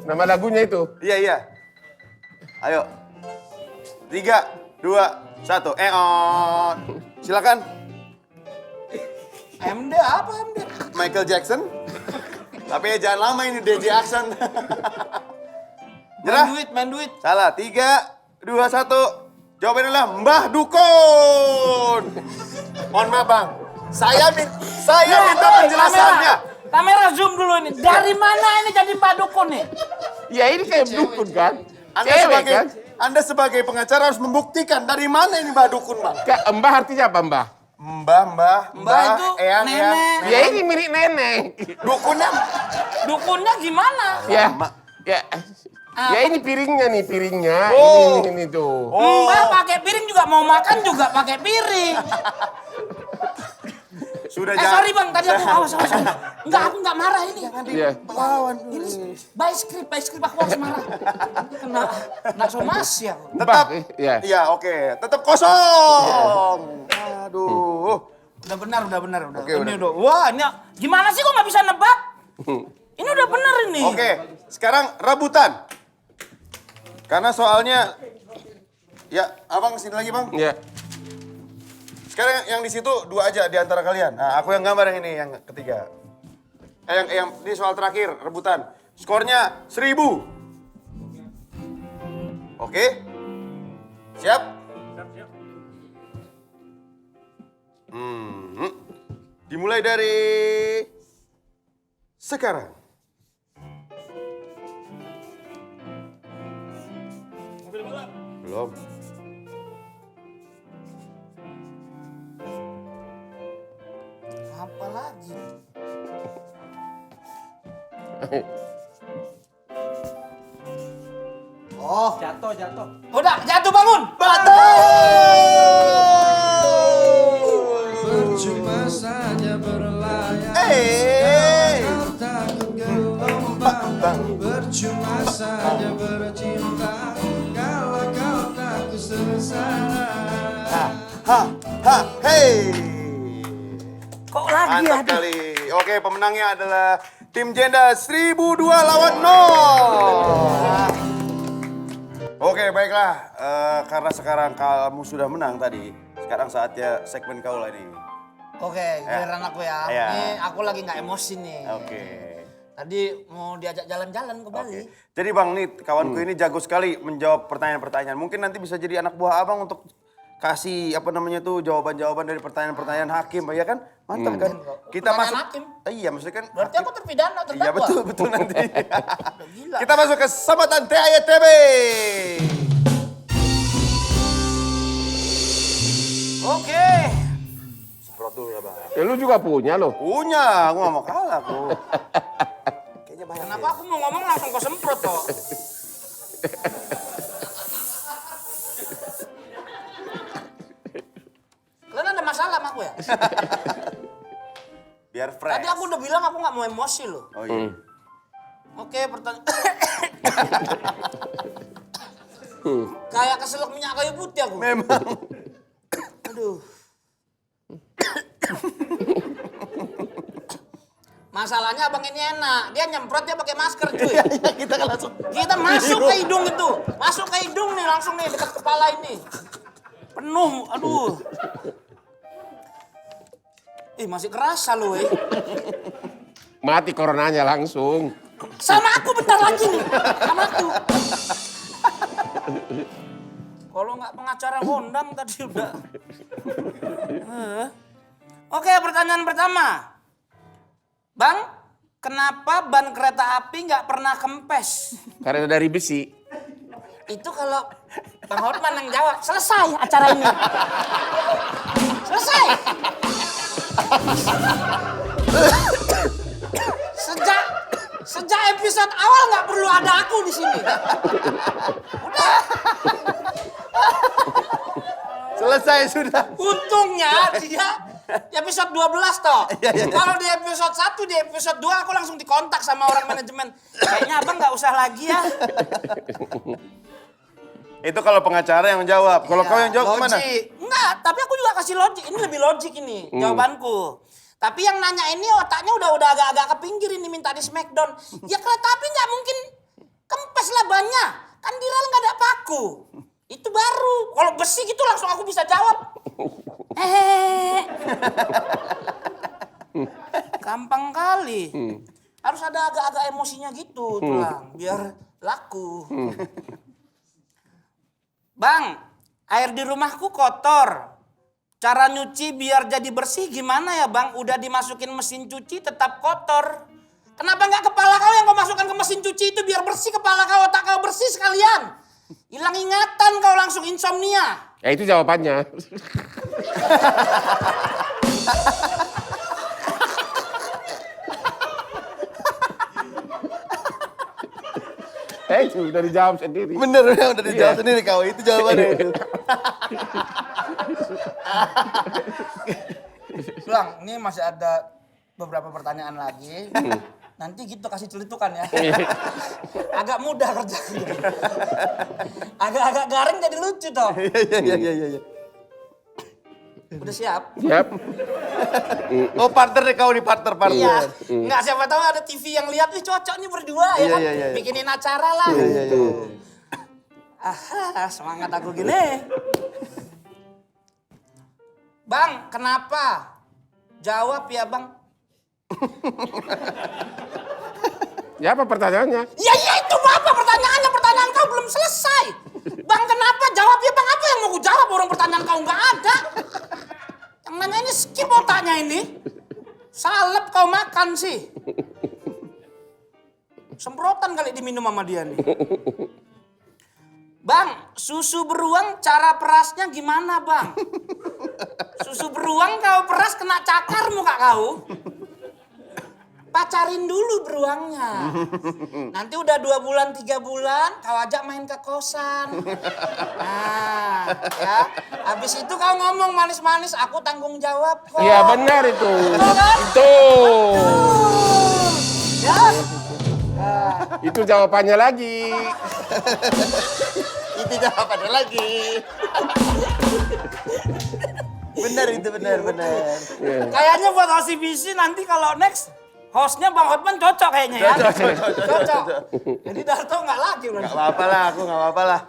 Nama lagunya itu. Iya. Ayo. 3, 2, 1. Silakan. MD apa MD? Michael Jackson. Tapi ya jangan lama ini DJ Aksan. Nyerah? Main duit. Salah. 3, 2, 1. Jawabannya adalah Mbah Dukun. Mohon maaf Bang. Saya minta penjelasannya. Kamera zoom dulu ini. Dari mana ini jadi Mbak Dukun nih? Ya ini kayak dukun kan? Anda sebagai pengacara harus membuktikan dari mana ini Mbah Dukun, Bang. Mbah artinya apa mbah? Mbah itu eyang. nenek. Ya ini mirip nenek. Dukunnya gimana? Ya. Ya ini piringnya. Oh. Ini tuh. Mbak pakai piring juga mau makan juga pakai piring. Sudah Sorry Bang, tadi aku awas. Enggak, aku enggak marah ini. Iya. Lawan. Ini by script aku harus marah. Kena somasi aku. Tetap. Iya. Iya, oke. Tetap kosong. Aduh. Udah benar. Oke, Ini udah. udah. Wah, ini gimana sih kok nggak bisa nebak? Ini udah benar ini. Oke, sekarang rebutan. Karena soalnya ya, Abang sini lagi, Bang. Iya. Sekarang yang di situ 2 aja di antara kalian. Nah, aku yang gambar yang ini, yang ketiga. Yang ini soal terakhir, rebutan. Skornya 1000. Oke? Siap? Siap. Dimulai dari sekarang. Belum. Apa lagi? lagi. Oh, jatuh. Udah, jatuh bangun. Percuma saja berlayar Hey. kau takut gelombang. Percuma saja bercinta kalau kau takut selesai. Hey. Kok lagi ya? Mantap kali. Oke, pemenangnya adalah tim Jenda 1002 lawan 0. Oke, baiklah. Karena sekarang kamu sudah menang tadi, sekarang saatnya segmen kau lah nih. Oke, giliran aku ya. Ya. Ini aku lagi nggak emosi nih. Oke. Tadi mau diajak jalan-jalan ke Bali. Jadi Bang, nih kawanku ini jago sekali menjawab pertanyaan-pertanyaan. Mungkin nanti bisa jadi anak buah abang untuk kasih jawaban-jawaban dari pertanyaan-pertanyaan hakim, ya kan? Mantap kan? Kita Pertanyaan masuk. hakim? Iya, maksudnya kan. Berarti aku terpidana, terdakwa. Iya betul nanti. Gila. Kita masuk ke Samatan TAYTB. Oke. Semprot dulu lah Bang. Ya, lu juga punya loh. Punya, aku gak mau kalah aku. Kayaknya banyak. Kenapa aku mau ngomong langsung kau semprot toh? Kalian ada masalah sama aku ya? Biar fresh. Tadi aku udah bilang aku nggak mau emosi loh. Oh iya. Oke, pertanyaan. Kayak keselak minyak kayu putih aku. Memang. Aduh. Masalahnya abang ini enak, dia nyemprot dia pakai masker cuy. Kita kan langsung. Kita masuk ke hidung itu, masuk ke hidung nih langsung nih dekat kepala ini. Penuh, aduh. Ih masih kerasa loh Mati coronanya langsung. Sama aku bentar lagi nih, sama aku. Kalau nggak pengacara ngondang tadi udah. Oke, pertanyaan pertama. Bang, kenapa ban kereta api nggak pernah kempes? Karena dari besi. Itu kalau Bang Hotman yang jawab, selesai acara ini. Selesai. Sejak episode awal nggak perlu ada aku di sini. Udah. Selesai sudah. Untungnya dia di episode 12 toh. Kalau di episode 1, di episode 2 aku langsung dikontak sama orang manajemen. Kayaknya abang nggak usah lagi ya. Itu kalau pengacara yang jawab. Kalau Iya, kau yang jawab gimana? logik. Enggak, tapi aku juga kasih logik. Ini lebih logik ini jawabanku. Tapi yang nanya ini otaknya udah agak-agak ke pinggir ini minta di smackdown. Ya kereta api nggak mungkin kempes lah bannya. Kan di rel nggak ada paku. Itu baru. Kalau besi gitu langsung aku bisa jawab. Gampang kali. Harus ada agak-agak emosinya gitu, tulang. Biar laku. Bang, air di rumahku kotor. Cara nyuci biar jadi bersih gimana ya bang? Udah dimasukin mesin cuci tetap kotor. Kenapa nggak kepala kau yang kau masukkan ke mesin cuci itu biar bersih kepala kau, otak kau bersih sekalian? Hilang ingatan kau langsung insomnia. Ya itu jawabannya. Itu udah dijawab sendiri. Bener, udah dijawab sendiri kau. Itu jawabannya itu. Bang, ini masih ada beberapa pertanyaan lagi. Nanti gitu kasih celitukan ya. Agak mudah kerjanya. Agak-agak garing jadi lucu toh. Iya. Udah siap? Yap. Oh partner deh kau nih, partner. Iya. Nggak siapa tahu ada TV yang lihat nih cocok nih berdua ya kan. Iya. Bikinin acara lah. Iya. Ah, semangat aku gini. Bang, kenapa? Jawab ya bang. Ya apa pertanyaannya? Ya itu apa pertanyaannya? Pertanyaan kau belum selesai. Bang kenapa? Jawab ya bang, apa yang mau ku jawab? Orang pertanyaan kau nggak ada. Yang nanya ini skip otaknya ini. Salep kau makan sih. Semprotan kali diminum sama dia nih. Bang, susu beruang cara perasnya gimana bang? Susu beruang kau peras kena cakar muka kau. pacarin dulu beruangnya. Nanti udah 2 bulan, 3 bulan, kau ajak main ke kosan. Nah, ya. Habis itu kau ngomong manis-manis, aku tanggung jawab kok. Iya benar itu. kan? Itu. Ya. Itu jawabannya lagi. Itu jawabannya lagi. Benar itu, benar. Kayaknya buat OCBC nanti kalau next hostnya Bang Hotman cocok kayaknya ya. Cocok. Jadi Darto nggak lagi udah. Gak apa-apa lah, aku gak apa-apa lah.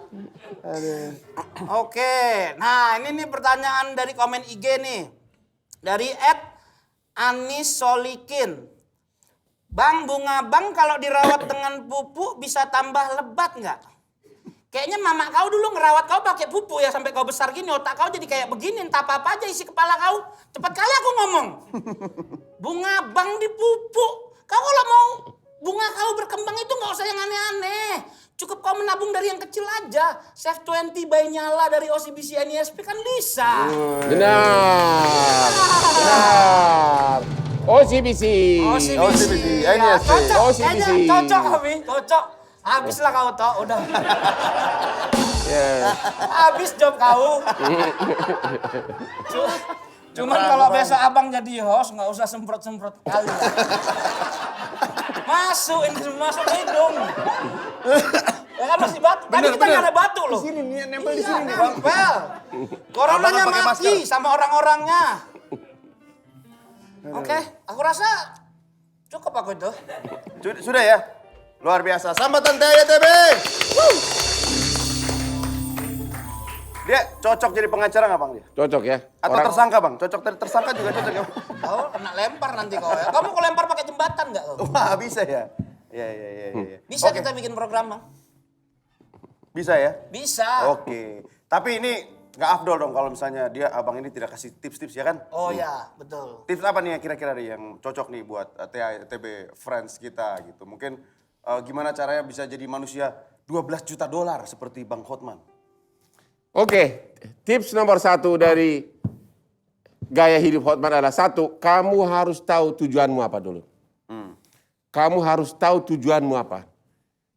Oke, nah ini nih pertanyaan dari komen IG nih. Dari @Anisolikin. Bang, bunga bang kalau dirawat dengan pupuk bisa tambah lebat nggak? Kayaknya mama kau dulu ngerawat kau pakai pupuk ya sampai kau besar gini, otak kau jadi kayak begini, entah apa aja isi kepala kau. Cepat kali aku ngomong. Bunga bang dipupuk. Kau kalau mau bunga kau berkembang itu nggak usah yang aneh-aneh. Cukup kau menabung dari yang kecil aja. Save 20 by Nyala dari OCBC NISP kan bisa. Benar. OCBC. OCBC, Ya, NISP. cocok, OCBC. kayaknya cocok Abi, cocok. Habislah kau toh, udah. Ya. Habis job kau. Cuman kalau besok abang jadi host nggak usah semprot-semprot kali. Masuk hidung. Ya kan masih batu. Tadi kita nggak ada batu loh. Di sini nih, nempel di Iya, sini nih, Bang. nempel. Coronanya Abang pakai mati masker. sama orang-orangnya. Oke, aku rasa cukup aku itu. Sudah ya? Luar biasa. Sambatan TAYTB. Dia cocok jadi pengacara nggak Bang dia? Cocok ya. Atau tersangka Bang? Cocok dari tersangka juga cocok ya? Kau kena lempar nanti kau ya. Kamu kau lempar pakai jembatan nggak kau? Wah bisa ya? Iya. Bisa Oke. kita bikin program bang? Bisa ya? Bisa. Oke. Tapi ini nggak afdol dong kalau misalnya dia abang ini tidak kasih tips-tips ya kan? Oh ya, betul. Tips apa nih yang kira-kira nih yang cocok nih buat TAYTB friends kita gitu? Mungkin gimana caranya bisa jadi manusia $12 juta seperti Bang Hotman? Oke, tips nomor 1 dari gaya hidup Hotman adalah 1, kamu harus tahu tujuanmu apa dulu. Kamu harus tahu tujuanmu apa.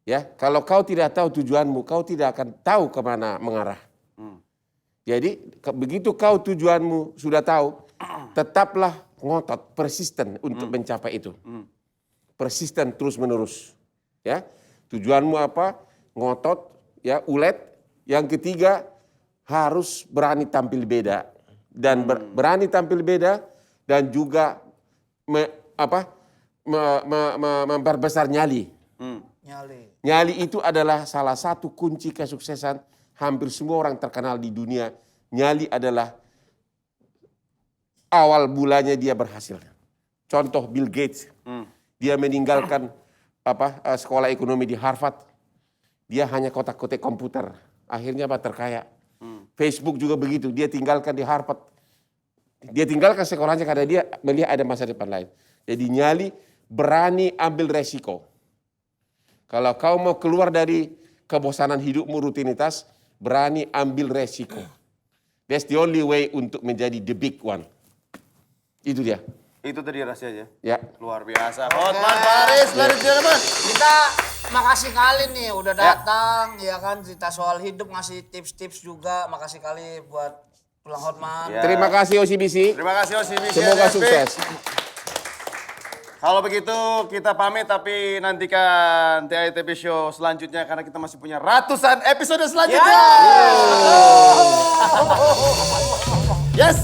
Ya, kalau kau tidak tahu tujuanmu, kau tidak akan tahu kemana mengarah. Jadi begitu kau tujuanmu sudah tahu, tetaplah ngotot, persisten untuk mencapai itu. Persisten terus menerus. Ya, tujuanmu apa? Ngotot, ya, ulet. Yang ketiga, harus berani tampil beda dan berani tampil beda dan juga memperbesar nyali. Nyali. Nyali itu adalah salah satu kunci kesuksesan hampir semua orang terkenal di dunia. Nyali adalah awal mulanya dia berhasil. Contoh Bill Gates, dia meninggalkan sekolah ekonomi di Harvard. Dia hanya kotak-kotak komputer. Akhirnya terkaya. Facebook juga begitu, dia tinggalkan di Harvard. Dia tinggalkan sekolahnya karena dia melihat ada masa depan lain. Jadi nyali, berani ambil resiko. Kalau kau mau keluar dari kebosanan hidupmu, rutinitas, berani ambil resiko. That's the only way untuk menjadi the big one. Itu dia. Itu tadi rahasianya. Ya. Luar biasa. Hotman Paris, ladies and gentlemen. Kita makasih kali nih udah datang, ya kan, cerita soal hidup, ngasih tips-tips juga. Makasih kali buat Pulang Hotman. Ya. Terima kasih OCBC. Terima kasih OCBC. Semoga NISP. sukses. Kalau begitu kita pamit tapi nantikan TAYTB Show selanjutnya karena kita masih punya ratusan episode selanjutnya. Yes.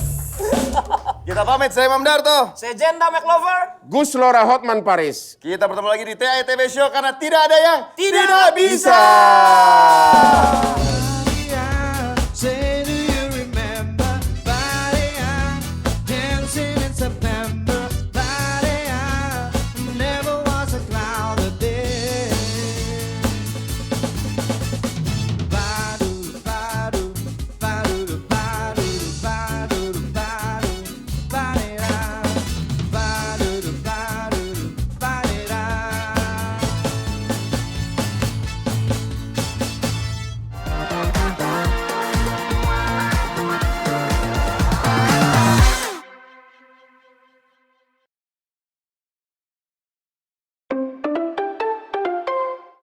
Kita pamit, saya Imam Darto. Saya Jenda McLover. Gus Lora Hotman Paris. Kita bertemu lagi di TAYTB Show karena tidak ada yang Tidak bisa.